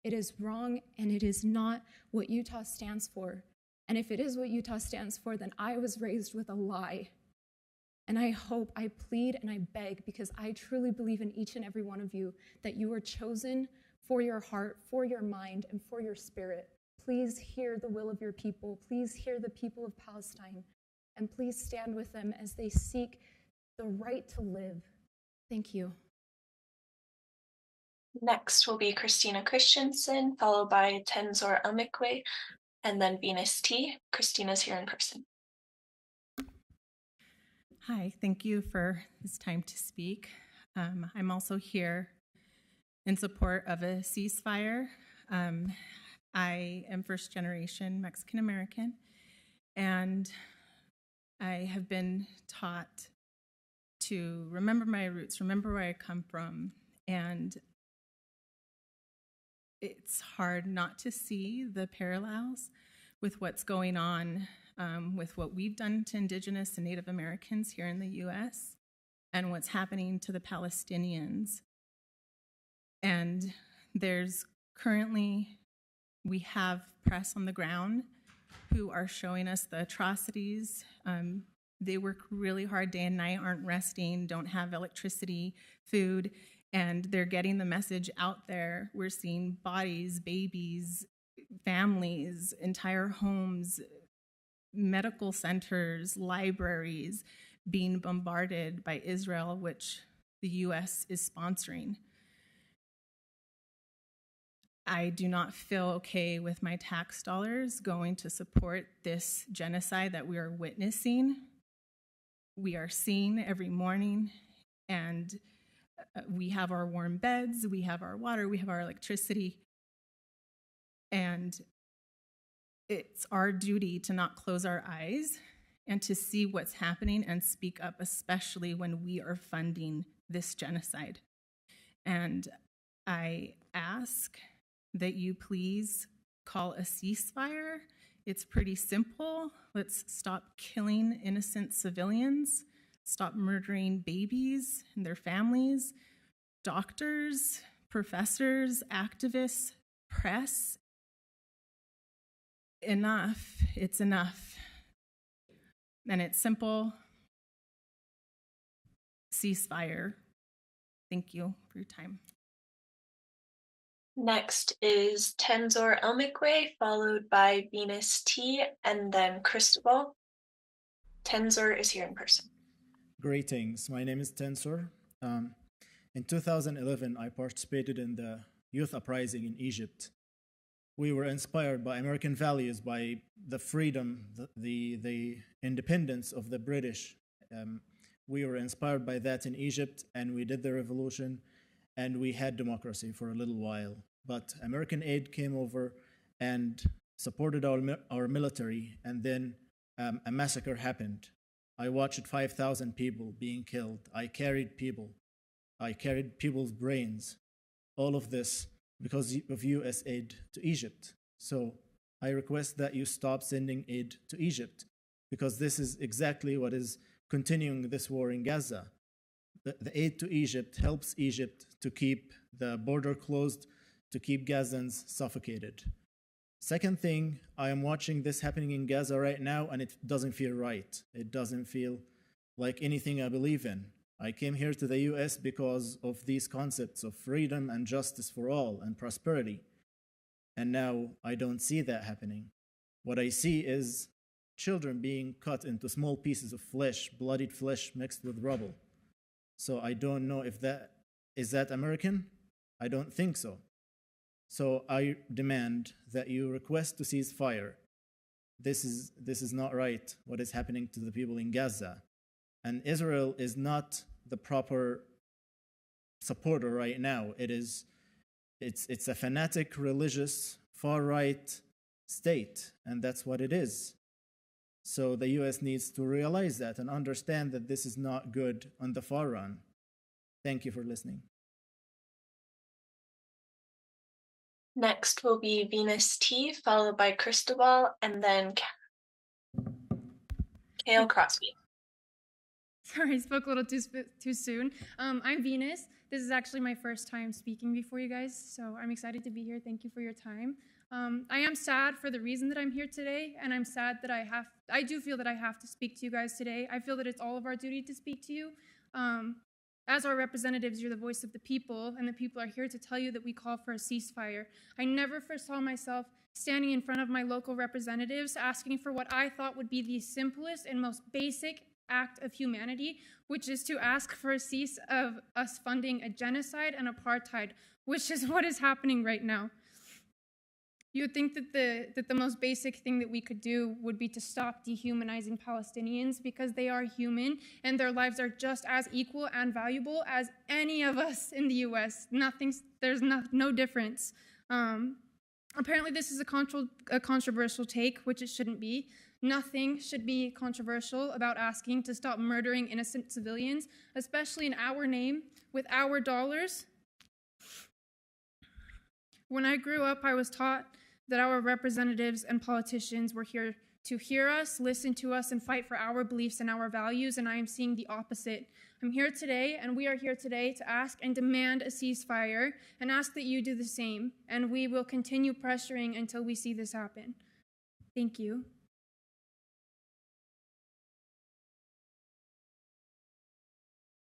It is wrong, and it is not what Utah stands for. And if it is what Utah stands for, then I was raised with a lie. And I hope, I plead, and I beg, because I truly believe in each and every one of you, that you are chosen for your heart, for your mind, and for your spirit. Please hear the will of your people. Please hear the people of Palestine. And please stand with them as they seek the right to live. Thank you. Next will be Christina Christensen, followed by Tenzor Amikwe, and then Venus T. Christina's here in person. Hi, thank you for this time to speak. I'm also here in support of a ceasefire. I am first generation Mexican American, and I have been taught to remember my roots, remember where I come from, and it's hard not to see the parallels with what's going on with what we've done to Indigenous and Native Americans here in the US and what's happening to the Palestinians. And there's currently, we have press on the ground who are showing us the atrocities. They work really hard day and night, aren't resting, don't have electricity, food, and they're getting the message out there. We're seeing bodies, babies, families, entire homes, medical centers, libraries being bombarded by Israel, which the US is sponsoring. I do not feel okay with my tax dollars going to support this genocide that we are witnessing. We are seeing every morning, and we have our warm beds, we have our water, we have our electricity, and it's our duty to not close our eyes and to see what's happening and speak up, especially when we are funding this genocide. And I ask that you please call a ceasefire. It's pretty simple. Let's stop killing innocent civilians, stop murdering babies and their families, doctors, professors, activists, press. Enough, it's enough. And it's simple. Ceasefire. Thank you for your time. Next is Tenzor Amikwe, followed by Venus T, and then Cristobal. Tenzor is here in person. Greetings, my name is Tenzor. In 2011, I participated in the youth uprising in Egypt. We were inspired by American values, by the freedom, the independence of the British. We were inspired by that in Egypt, and we did the revolution, and we had democracy for a little while. But American aid came over and supported our military, and then a massacre happened. I watched 5,000 people being killed. I carried people's brains. All of this because of US aid to Egypt. So I request that you stop sending aid to Egypt, because this is exactly what is continuing this war in Gaza. The aid to Egypt helps Egypt to keep the border closed, to keep Gazans suffocated. Second thing, I am watching this happening in Gaza right now, and it doesn't feel right. It doesn't feel like anything I believe in. I came here to the US because of these concepts of freedom and justice for all and prosperity. And now I don't see that happening. What I see is children being cut into small pieces of flesh, bloodied flesh mixed with rubble. So I don't know if is that American? I don't think so. So I demand that you request to cease fire. This is not right, what is happening to the people in Gaza. And Israel is not the proper supporter right now. It's a fanatic religious far right state, and that's what it is. So the US needs to realize that and understand that this is not good on the far run. Thank you for listening. Next will be Venus T, followed by Cristobal, and then Kale Crosby. Sorry, I spoke a little too soon. I'm Venus. This is actually my first time speaking before you guys, so I'm excited to be here. Thank you for your time. I am sad for the reason that I'm here today, and I'm sad that I do feel that I have to speak to you guys today. I feel that it's all of our duty to speak to you. As our representatives, you're the voice of the people, and the people are here to tell you that we call for a ceasefire. I never foresaw myself standing in front of my local representatives asking for what I thought would be the simplest and most basic act of humanity, which is to ask for a cease of us funding a genocide and apartheid, which is what is happening right now. You would think that the most basic thing that we could do would be to stop dehumanizing Palestinians, because they are human and their lives are just as equal and valuable as any of us in the US. There's no difference. Apparently this is a controversial take, which it shouldn't be. Nothing should be controversial about asking to stop murdering innocent civilians, especially in our name, with our dollars. When I grew up, I was taught that our representatives and politicians were here to hear us, listen to us, and fight for our beliefs and our values, and I am seeing the opposite. I'm here today, and we are here today to ask and demand a ceasefire, and ask that you do the same, and we will continue pressuring until we see this happen. Thank you.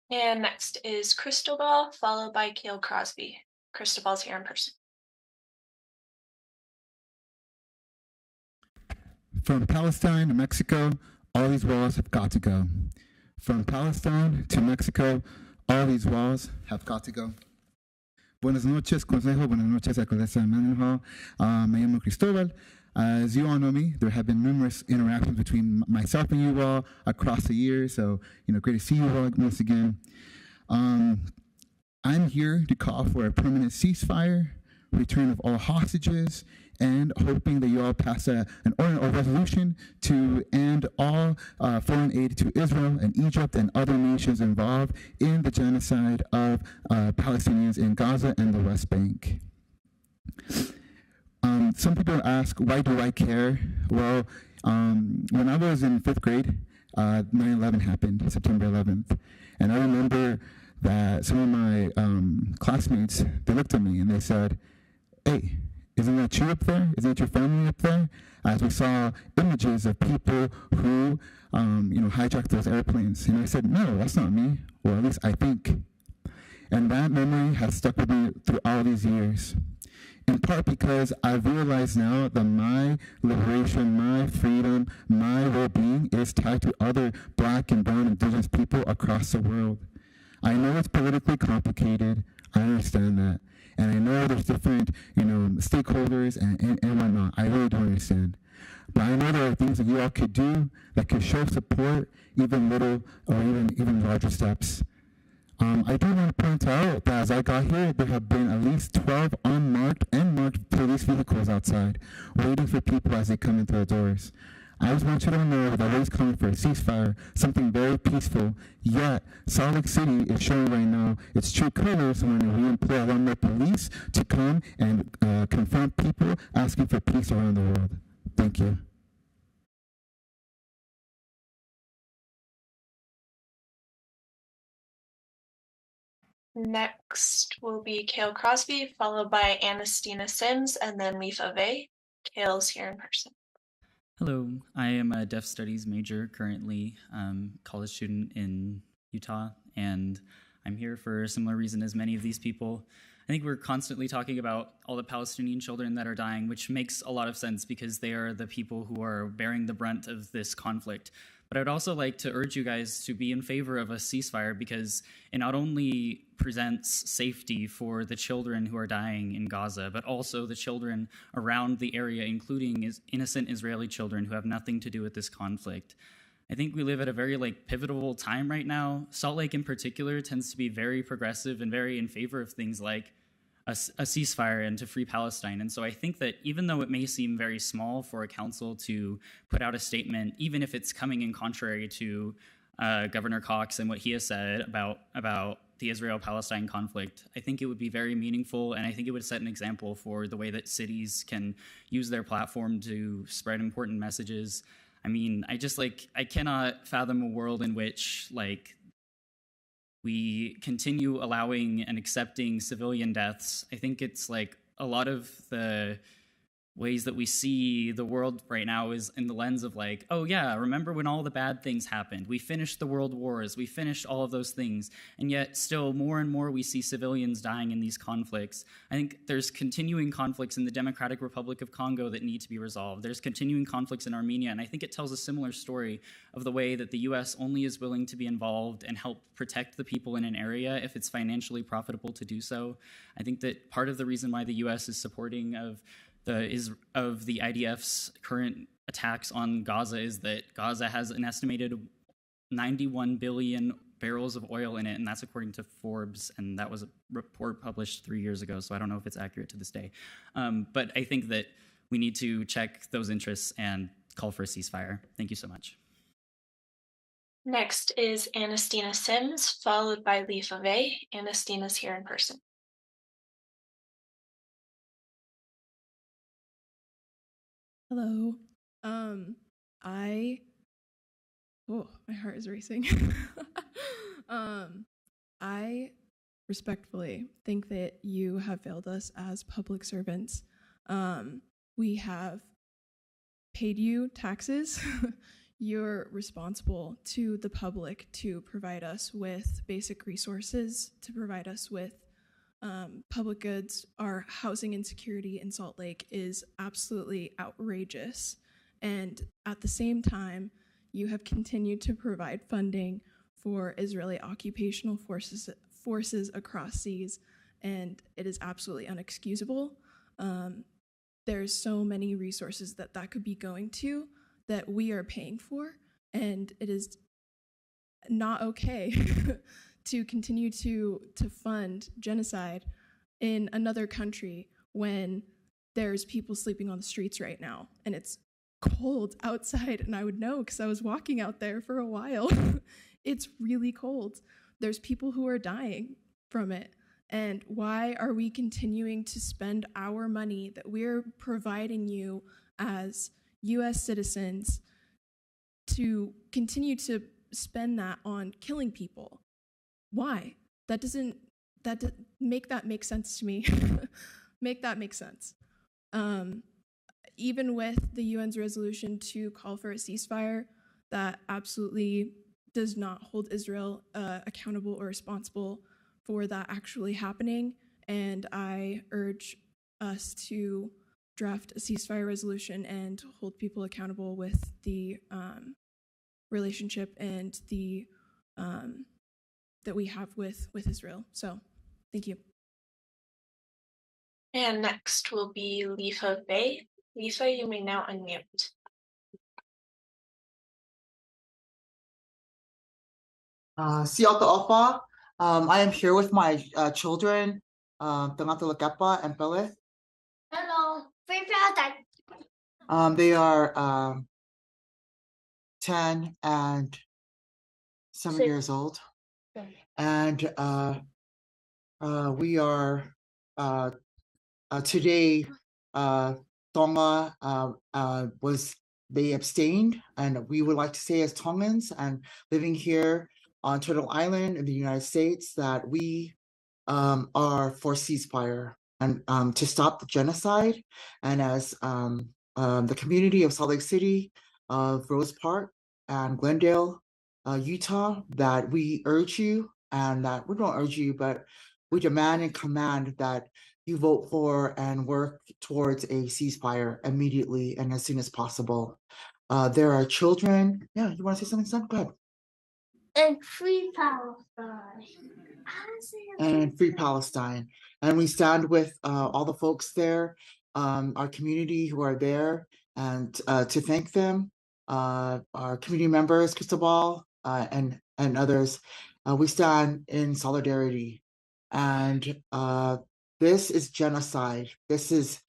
And next is Cristobal, followed by Kale Crosby. Cristobal's here in person. From Palestine to Mexico, all these walls have got to go. From Palestine to Mexico, all these walls have got to go. Buenas noches, Consejo. Buenas noches, Alcaldesa Mendenhall. Me llamo Cristobal. As you all know me, there have been numerous interactions between myself and you all across the years. So, great to see you all once again. I'm here to call for a permanent ceasefire, return of all hostages, and hoping that you all pass an order or resolution to end all foreign aid to Israel and Egypt and other nations involved in the genocide of Palestinians in Gaza and the West Bank. Some people ask, why do I care? Well, when I was in 5th grade, 9/11 happened, September 11th. And I remember that some of my classmates, they looked at me and they said, hey, isn't that you up there? Isn't that your family up there? As we saw images of people who, hijacked those airplanes. And I said, no, that's not me, or at least I think. And that memory has stuck with me through all these years. In part because I've realized now that my liberation, my freedom, my well-being is tied to other Black and brown indigenous people across the world. I know it's politically complicated. I understand that. And I know there's different, stakeholders and whatnot. I really don't understand. But I know there are things that you all could do that could show support, even little or even larger steps. I do want to point out that as I got here, there have been at least 12 unmarked and marked police vehicles outside, waiting for people as they come into the doors. I just want you to know that everybody's coming for a ceasefire, something very peaceful, yet Salt Lake City is showing right now its true colors when we employ a lot more police to come and confront people asking for peace around the world. Thank you. Next will be Kale Crosby, followed by Anastina Sims, and then Lifa Vey. Kale's here in person. Hello, I am a Deaf Studies major, currently college student in Utah, and I'm here for a similar reason as many of these people. I think we're constantly talking about all the Palestinian children that are dying, which makes a lot of sense because they are the people who are bearing the brunt of this conflict. But I'd also like to urge you guys to be in favor of a ceasefire because it not only presents safety for the children who are dying in Gaza, but also the children around the area, including innocent Israeli children who have nothing to do with this conflict. I think we live at a very pivotal time right now. Salt Lake in particular tends to be very progressive and very in favor of things like a ceasefire and to free Palestine. And so I think that even though it may seem very small for a council to put out a statement, even if it's coming in contrary to Governor Cox and what he has said about the Israel-Palestine conflict, I think it would be very meaningful, and I think it would set an example for the way that cities can use their platform to spread important messages. I mean, I cannot fathom a world in which we continue allowing and accepting civilian deaths. I think it's a lot of the ways that we see the world right now is in the lens of oh yeah, remember when all the bad things happened? We finished the world wars, we finished all of those things, and yet still more and more we see civilians dying in these conflicts. I think there's continuing conflicts in the Democratic Republic of Congo that need to be resolved. There's continuing conflicts in Armenia, and I think it tells a similar story of the way that the US only is willing to be involved and help protect the people in an area if it's financially profitable to do so. I think that part of the reason why the US is supporting of the IDF's current attacks on Gaza is that Gaza has an estimated 91 billion barrels of oil in it, and that's according to Forbes, and that was a report published 3 years ago, so I don't know if it's accurate to this day. But I think that we need to check those interests and call for a ceasefire. Thank you so much. Next is Anastina Sims, followed by Lee Fave. Anastina's here in person. Hello. My heart is racing. I respectfully think that you have failed us as public servants. We have paid you taxes. You're responsible to the public to provide us with basic resources, to provide us with public goods. Our housing insecurity in Salt Lake is absolutely outrageous. And at the same time, you have continued to provide funding for Israeli occupational forces across seas, and it is absolutely unexcusable. There's so many resources that could be going to that we are paying for, and it is not okay to continue to fund genocide in another country when there's people sleeping on the streets right now, and it's cold outside, and I would know because I was walking out there for a while. It's really cold. There's people who are dying from it. And why are we continuing to spend our money that we're providing you as US citizens to continue to spend that on killing people? Why? Make that make sense to me. Make that make sense. Even with the UN's resolution to call for a ceasefire, that absolutely does not hold Israel accountable or responsible for that actually happening. And I urge us to draft a ceasefire resolution and hold people accountable with the relationship and the that we have with Israel. So, thank you. And next will be Lifa Bay. Lifa, you may now unmute. Sialta Opa. I am here with my children, Tangata Lakapa and Pele. Hello, free Palestine. They are 10 and 7 years old. And we are today, Tonga they abstained, and we would like to say as Tongans and living here on Turtle Island in the United States that we are for ceasefire and to stop the genocide. And as the community of Salt Lake City, of Rose Park and Glendale, Utah, that we urge you, and that we don't urge you, but we demand and command that you vote for and work towards a ceasefire immediately and as soon as possible. There are children. Yeah, you want to say something, son? Go ahead. And free Palestine. And free Palestine. And we stand with all the folks there, our community who are there, and to thank them, our community members, Cristobal, and others. We stand in solidarity. And This is genocide. This is,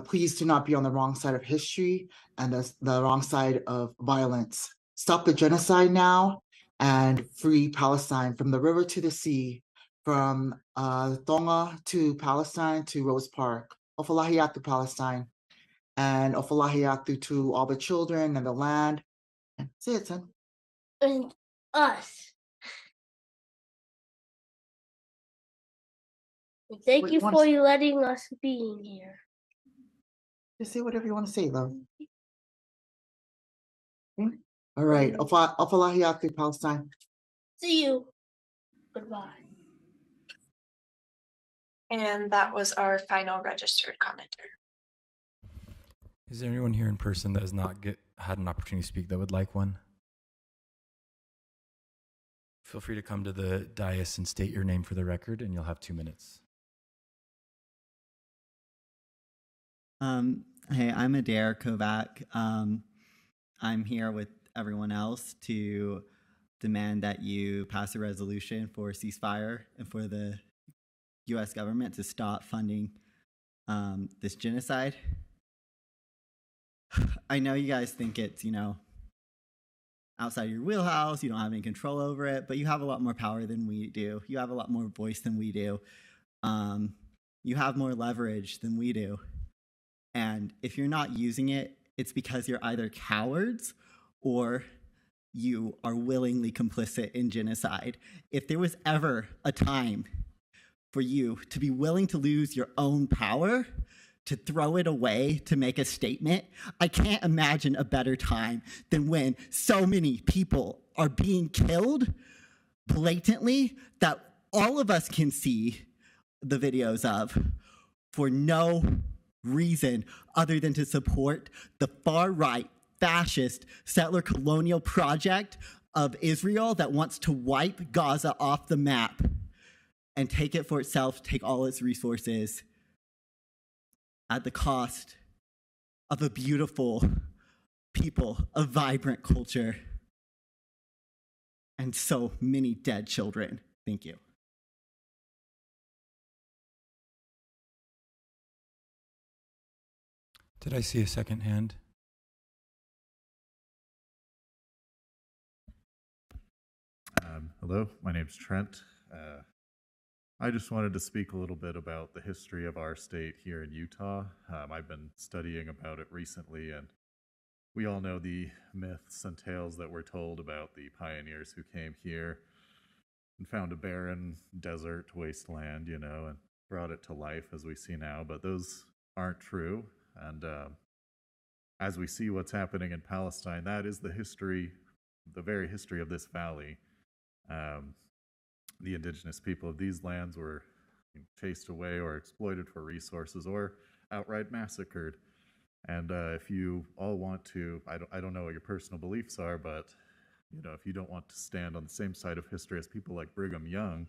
please do not be on the wrong side of history and the wrong side of violence. Stop the genocide now and free Palestine from the river to the sea, from Tonga to Palestine to Rose Park. Ofalahiyatu Palestine, and Ofalahiyatu to all the children and the land. Say it, son. And us. Thank Wait, you one for s- letting us being here. Just say whatever you want to say, love. Okay? All right. Ofalahiyatu Palestine. See you. Goodbye. And that was our final registered commenter. Is there anyone here in person that has not had an opportunity to speak that would like one? Feel free to come to the dais and state your name for the record, and you'll have 2 minutes. Hey, I'm Adair Kovac. I'm here with everyone else to demand that you pass a resolution for ceasefire and for the U.S. government to stop funding this genocide. I know you guys think it's, outside your wheelhouse, you don't have any control over it, but you have a lot more power than we do. You have a lot more voice than we do. You have more leverage than we do. And if you're not using it, it's because you're either cowards or you are willingly complicit in genocide. If there was ever a time for you to be willing to lose your own power, to throw it away, to make a statement, I can't imagine a better time than when so many people are being killed blatantly that all of us can see the videos of for no reason other than to support the far-right fascist settler colonial project of Israel that wants to wipe Gaza off the map and take it for itself, take all its resources at the cost of a beautiful people, a vibrant culture, and so many dead children. Thank you. Did I see a second hand? Hello, my name's Trent. I just wanted to speak a little bit about the history of our state here in Utah. I've been studying about it recently, and we all know the myths and tales that were told about the pioneers who came here and found a barren desert wasteland, and brought it to life as we see now. But those aren't true. And as we see what's happening in Palestine, that is the history, the very history of this valley. The indigenous people of these lands were chased away or exploited for resources or outright massacred. And if you all want to, I don't know what your personal beliefs are, but if you don't want to stand on the same side of history as people like Brigham Young,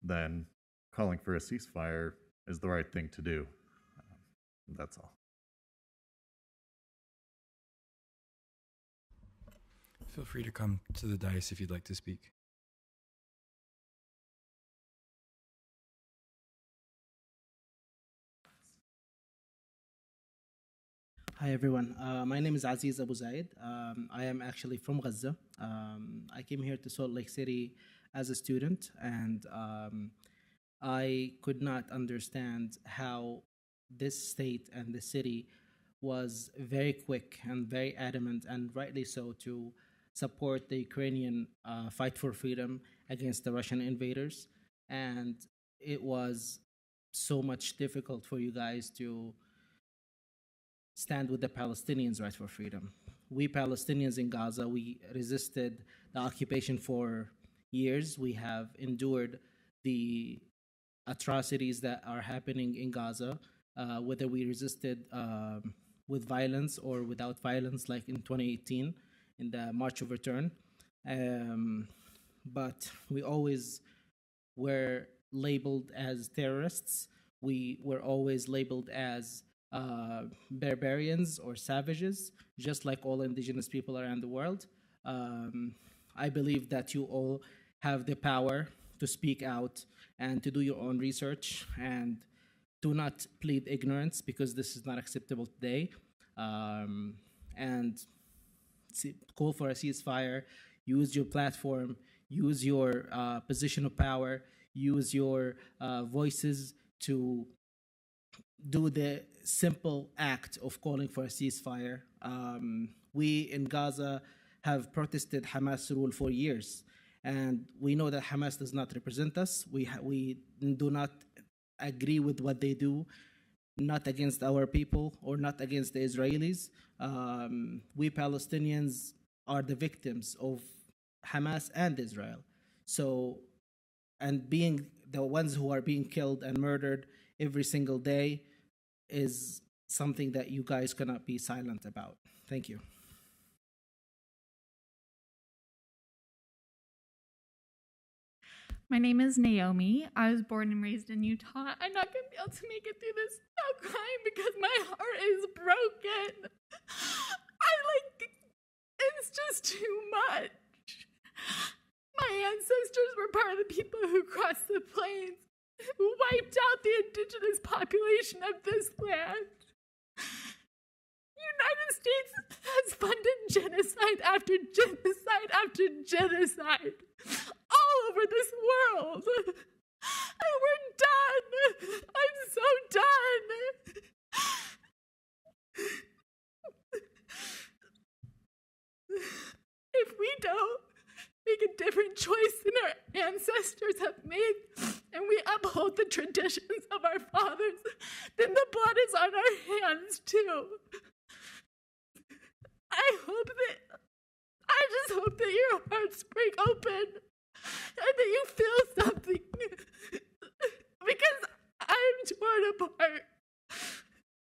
then calling for a ceasefire is the right thing to do. That's all. Feel free to come to the dais if you'd like to speak. Hi everyone, my name is Aziz Abu Zaid. I am actually from Gaza. I came here to Salt Lake City as a student, and I could not understand how this state and the city was very quick and very adamant, and rightly so, to support the Ukrainian fight for freedom against the Russian invaders. And it was so much difficult for you guys to stand with the Palestinians' right for freedom. We Palestinians in Gaza, we resisted the occupation for years. We have endured the atrocities that are happening in Gaza, whether we resisted with violence or without violence, like in 2018 in the March of Return. But we always were labeled as terrorists. We were always labeled as barbarians or savages, just like all indigenous people around the world. I believe that you all have the power to speak out and to do your own research, and do not plead ignorance, because this is not acceptable today. And call for a ceasefire, use your platform, use your position of power, use your voices to do the simple act of calling for a ceasefire. We in Gaza have protested Hamas rule for years, and we know that Hamas does not represent us. We do not agree with what they do, not against our people or not against the Israelis. We Palestinians are the victims of Hamas and Israel. So, and being the ones who are being killed and murdered every single day is something that you guys cannot be silent about. Thank you. My name is Naomi. I was born and raised in Utah. I'm not going to be able to make it through this without crying because my heart is broken. It's just too much. My ancestors were part of the people who crossed the plains, who wiped out the indigenous population of this land. United States has funded genocide after genocide after genocide all over this world. And we're done. I'm so done. If we don't make a different choice than our ancestors have made, and we uphold the traditions of our fathers, then the blood is on our hands too. I just hope that your hearts break open and that you feel something. Because I'm torn apart.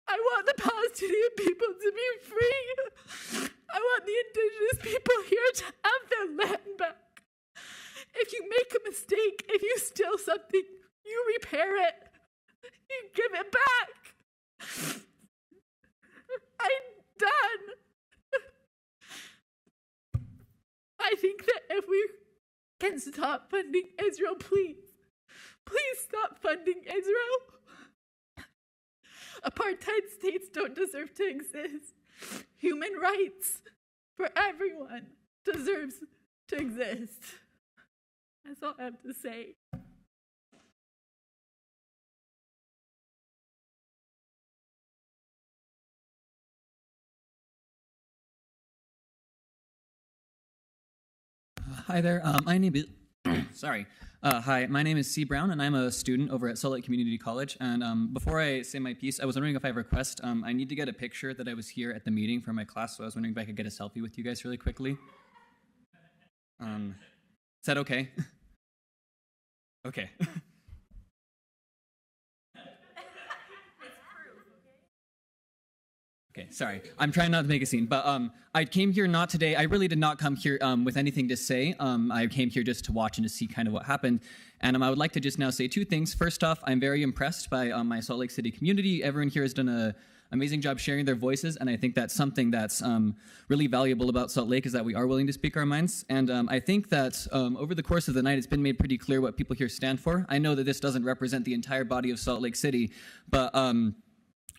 I want the Palestinian people to be free. I want the indigenous people here to have their land back. If you make a mistake, if you steal something, you repair it. You give it back. I'm done. I think that if we can stop funding Israel, please stop funding Israel. Apartheid states don't deserve to exist. Human rights for everyone deserves to exist. That's all I have to say. Hi there. My name is Hi, my name is C. Brown, and I'm a student over at Salt Lake Community College. And before I say my piece, I was wondering if I have a request. I need to get a picture that I was here at the meeting for my class, so I was wondering if I could get a selfie with you guys really quickly. Is that okay? Okay. Okay, sorry. I'm trying not to make a scene, but I came here not today. I really did not come here with anything to say. I came here just to watch and to see kind of what happened. And I would like to just now say two things. First off, I'm very impressed by my Salt Lake City community. Everyone here has done an amazing job sharing their voices, and I think that's something that's really valuable about Salt Lake, is that we are willing to speak our minds. And I think that over the course of the night, it's been made pretty clear what people here stand for. I know that this doesn't represent the entire body of Salt Lake City, but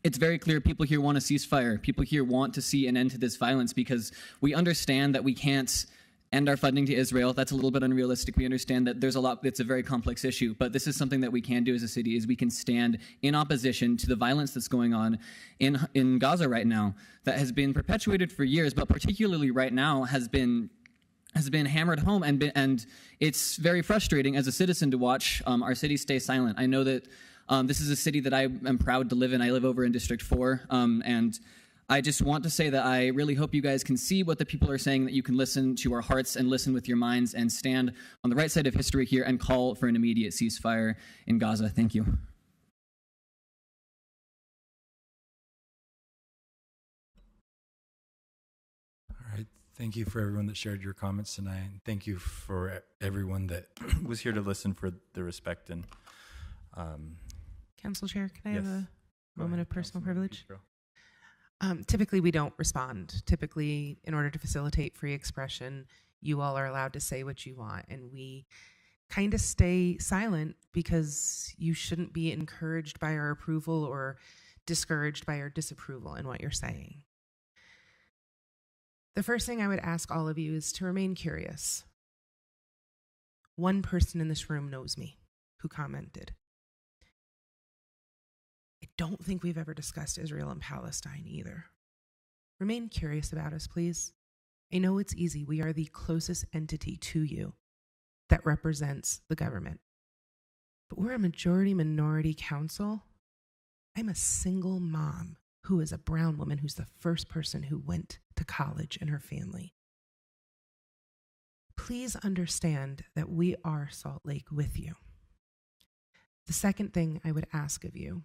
it's very clear people here want a ceasefire. People here want to see an end to this violence because we understand that we can't end our funding to Israel. That's a little bit unrealistic. We understand that there's a lot, it's a very complex issue, but this is something that we can do as a city, is we can stand in opposition to the violence that's going on in Gaza right now, that has been perpetuated for years, but particularly right now has been hammered home, and it's very frustrating as a citizen to watch our city stay silent. I know that this is a city that I am proud to live in. I live over in District 4, and I just want to say that I really hope you guys can see what the people are saying, that you can listen to our hearts and listen with your minds and stand on the right side of history here and call for an immediate ceasefire in Gaza. Thank you. All right. Thank you for everyone that shared your comments tonight. Thank you for everyone that was here to listen, for the respect and Council Chair, can I yes. have a moment of personal privilege? Please, Typically, we don't respond. Typically, in order to facilitate free expression, you all are allowed to say what you want, and we kind of stay silent because you shouldn't be encouraged by our approval or discouraged by our disapproval in what you're saying. The first thing I would ask all of you is to remain curious. One person in this room knows me who commented. I don't think we've ever discussed Israel and Palestine either. Remain curious about us, please. I know it's easy. We are the closest entity to you that represents the government. But we're a majority-minority council. I'm a single mom who is a brown woman who's the first person who went to college in her family. Please understand that we are Salt Lake with you. The second thing I would ask of you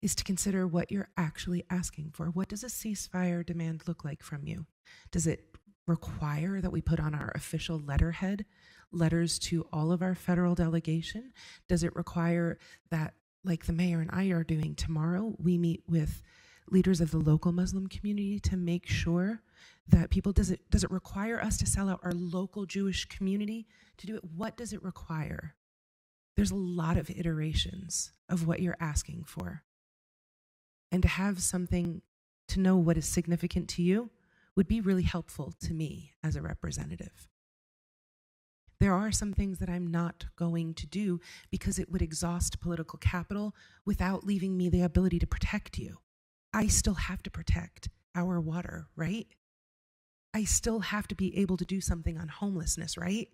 is to consider what you're actually asking for. What does a ceasefire demand look like from you? Does it require that we put on our official letterhead letters to all of our federal delegation? Does it require that, like the mayor and I are doing tomorrow, we meet with leaders of the local Muslim community to make sure that people, does it require us to sell out our local Jewish community to do it? What does it require? There's a lot of iterations of what you're asking for. And to have something to know what is significant to you would be really helpful to me as a representative. There are some things that I'm not going to do because it would exhaust political capital without leaving me the ability to protect you. I still have to protect our water, right? I still have to be able to do something on homelessness, right?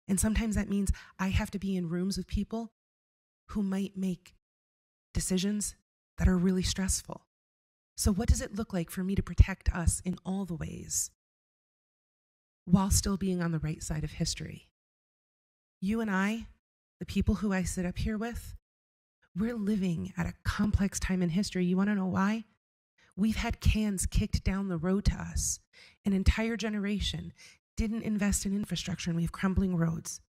And sometimes that means I have to be in rooms with people who might make decisions that are really stressful. So what does it look like for me to protect us in all the ways while still being on the right side of history? You and I, the people who I sit up here with, we're living at a complex time in history. You want to know why? We've had cans kicked down the road to us. An entire generation didn't invest in infrastructure and we have crumbling roads.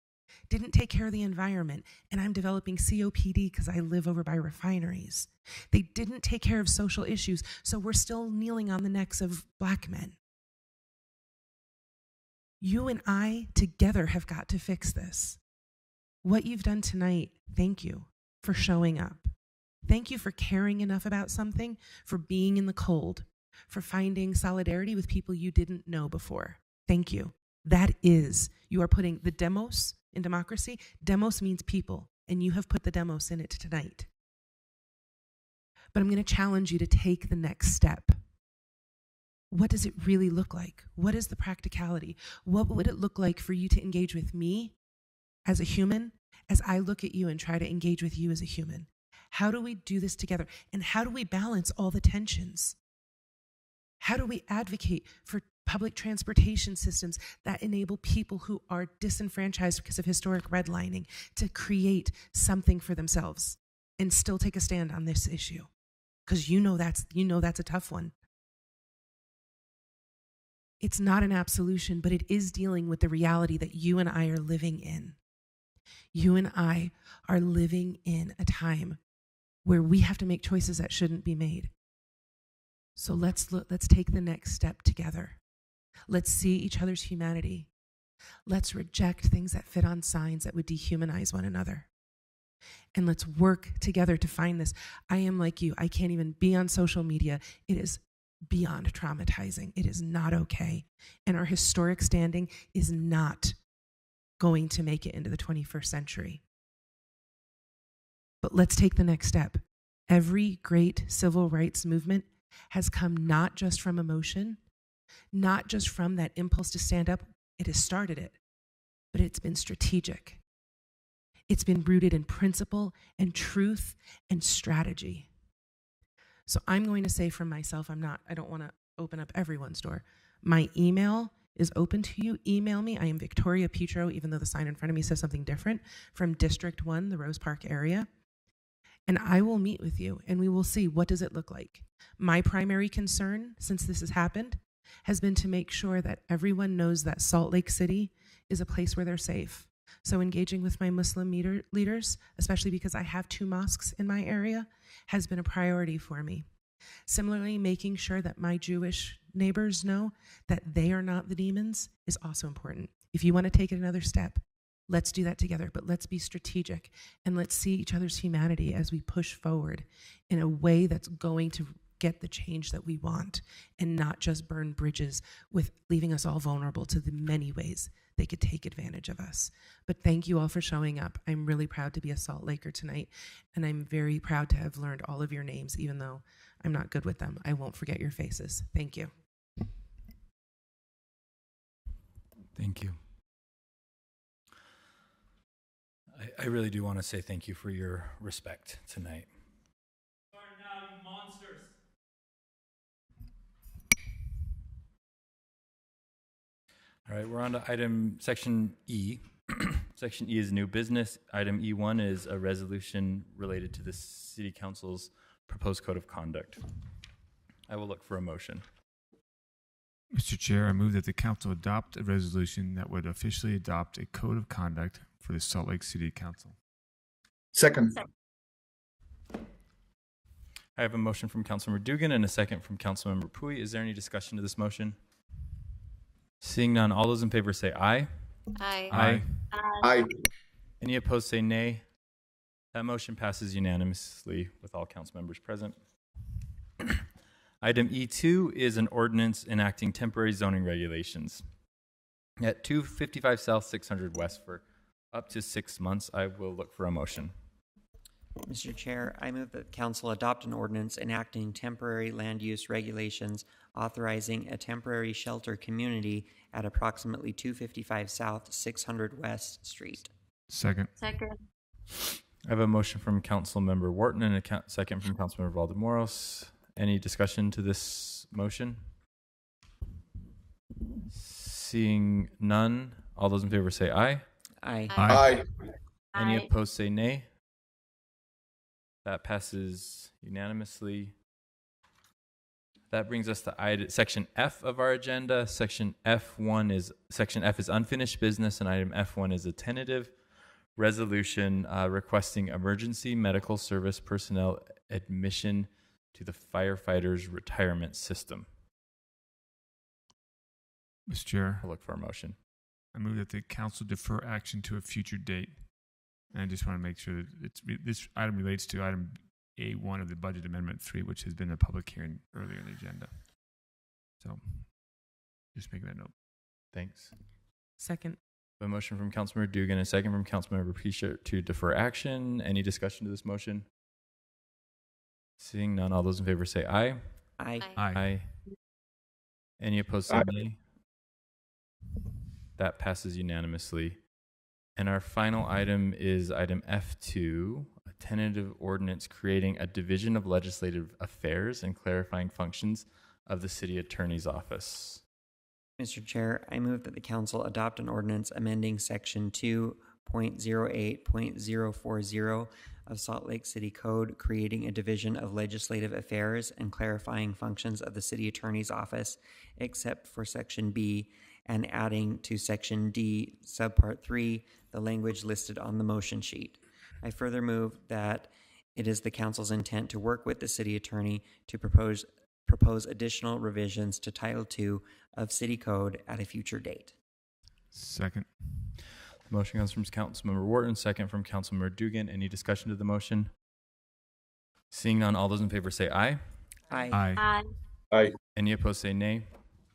Didn't take care of the environment, and I'm developing COPD because I live over by refineries. They didn't take care of social issues, so we're still kneeling on the necks of Black men. You and I together have got to fix this. What you've done tonight, thank you for showing up. Thank you for caring enough about something, for being in the cold, for finding solidarity with people you didn't know before. Thank you. That is, you are putting the demos in democracy. Demos means people, and you have put the demos in it tonight. But I'm going to challenge you to take the next step. What does it really look like? What is the practicality? What would it look like for you to engage with me as a human as I look at you and try to engage with you as a human? How do we do this together? And how do we balance all the tensions? How do we advocate for public transportation systems that enable people who are disenfranchised because of historic redlining to create something for themselves and still take a stand on this issue? Because you know that's a tough one. It's not an absolution, but it is dealing with the reality that you and I are living in. You and I are living in a time where we have to make choices that shouldn't be made. So let's take the next step together. Let's see each other's humanity. Let's reject things that fit on signs that would dehumanize one another. And let's work together to find this. I am like you. I can't even be on social media. It is beyond traumatizing. It is not okay. And our historic standing is not going to make it into the 21st century. But let's take the next step. Every great civil rights movement has come not just from emotion, not just from that impulse to stand up. It has started it, but it's been strategic. It's been rooted in principle and truth and strategy. So I'm going to say for myself, I don't want to open up everyone's door. My email is open to you. Email me. I am Victoria Petro, even though the sign in front of me says something different, from District 1, the Rose Park area. And I will meet with you and we will see, what does it look like? My primary concern since this has happened has been to make sure that everyone knows that Salt Lake City is a place where they're safe. So engaging with my Muslim leaders, especially because I have 2 mosques in my area, has been a priority for me. Similarly, making sure that my Jewish neighbors know that they are not the demons is also important. If you want to take it another step, Let's do that together, but let's be strategic and let's see each other's humanity as we push forward in a way that's going to get the change that we want and not just burn bridges with leaving us all vulnerable to the many ways they could take advantage of us. But thank you all for showing up. I'm really proud to be a Salt Laker tonight, and I'm very proud to have learned all of your names, even though I'm not good with them. I won't forget your faces. Thank you. Thank you. I really do want to say thank you for your respect tonight. All right, we're on to section E. Section E is new business. Item E1 is a resolution related to the City Council's proposed code of conduct. I will look for a motion. Mr. Chair, I move that the council adopt a resolution that would officially adopt a code of conduct for the Salt Lake City Council. Second. I have a motion from Councilmember Dugan and a second from Councilmember Pui. Is there any discussion to this motion? Seeing none, all those in favor say aye. Aye. Aye. Aye. Any opposed say nay. That motion passes unanimously with all council members present. Item E2 is an ordinance enacting temporary zoning regulations. At 255 South, 600 West for up to 6 months, I will look for a motion. Mr. Chair, I move that council adopt an ordinance enacting temporary land use regulations authorizing a temporary shelter community at approximately 255 South, 600 West Street. Second. Second. I have a motion from Councilmember Wharton and a second from Councilmember Valdemoros. Any discussion to this motion? Seeing none, all those in favor say aye. Aye. Aye. Any Aye. opposed say nay. That passes unanimously. That brings us to section F of our agenda. Section F is unfinished business, and item F1 is a tentative resolution requesting emergency medical service personnel admission to the firefighters' retirement system. Mr. Chair, I'll look for a motion. I move that the council defer action to a future date. And I just want to make sure that this item relates to item A1 of the Budget Amendment 3, which has been a public hearing earlier in the agenda. So just make that note. Thanks. Second. A motion from Councilmember Dugan, a second from Councilmember Pesha to defer action. Any discussion to this motion? Seeing none, all those in favor say aye. Aye. Aye. Any opposed say nay. That passes unanimously. And our final item is item F2, a tentative ordinance creating a division of legislative affairs and clarifying functions of the city attorney's office. Mr. Chair, I move that the council adopt an ordinance amending section 2.08.040 of Salt Lake City Code, creating a division of legislative affairs and clarifying functions of the city attorney's office, except for section B, and adding to section D, subpart 3, the language listed on the motion sheet. I further move that it is the council's intent to work with the city attorney to propose additional revisions to Title II of City Code at a future date. Second. The motion comes from Councilmember Wharton, second from Councilmember Dugan. Any discussion to the motion? Seeing none, all those in favor say aye. Aye. Aye. Aye. Any opposed say nay.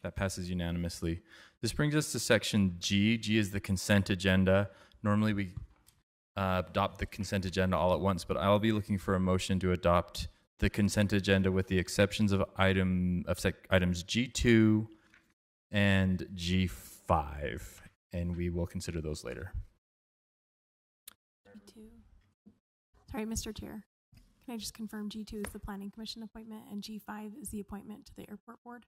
That passes unanimously. This brings us to section G. G is the consent agenda. Normally we adopt the consent agenda all at once, but I'll be looking for a motion to adopt the consent agenda with the exceptions of items G2 and G5, and we will consider those later. G2. Sorry, Mr. Chair. Can I just confirm G2 is the Planning Commission appointment and G5 is the appointment to the Airport Board?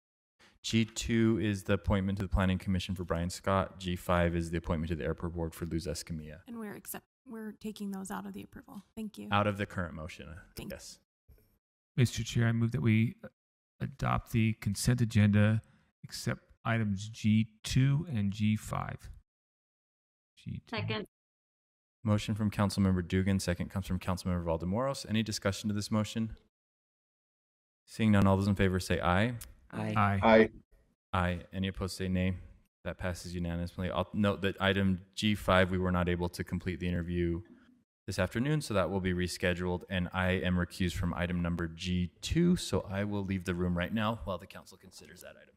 G2 is the appointment to the Planning Commission for Brian Scott. G5 is the appointment to the Airport Board for Luz Escamilla. And we're taking those out of the approval. Thank you. Out of the current motion, yes. Mr. Chair, I move that we adopt the consent agenda except items G2 and G5. G2. Second. Motion from Councilmember Dugan, second comes from Councilmember Valdemoros. Any discussion to this motion? Seeing none, all those in favor say aye. Aye. Aye. Aye. Aye. Any opposed say nay. That passes unanimously. I'll note that item G5, we were not able to complete the interview this afternoon, so that will be rescheduled. And I am recused from item number G2, so I will leave the room right now while the council considers that item.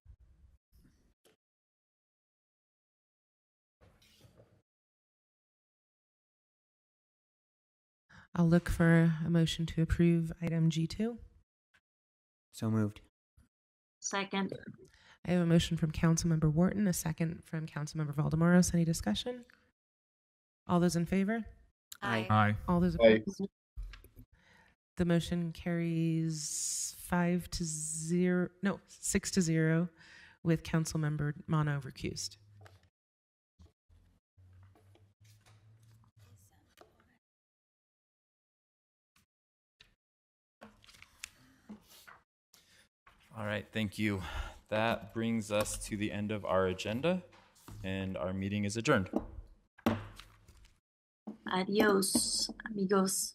I'll look for a motion to approve item G2. So moved. Second. I have a motion from Councilmember Wharton, a second from Councilmember Valdemoros. Any discussion? All those in favor? Aye. Aye. All those Aye. opposed? The motion carries 6 to 0 with Councilmember Mono recused. All right, thank you. That brings us to the end of our agenda, and our meeting is adjourned. Adios, amigos.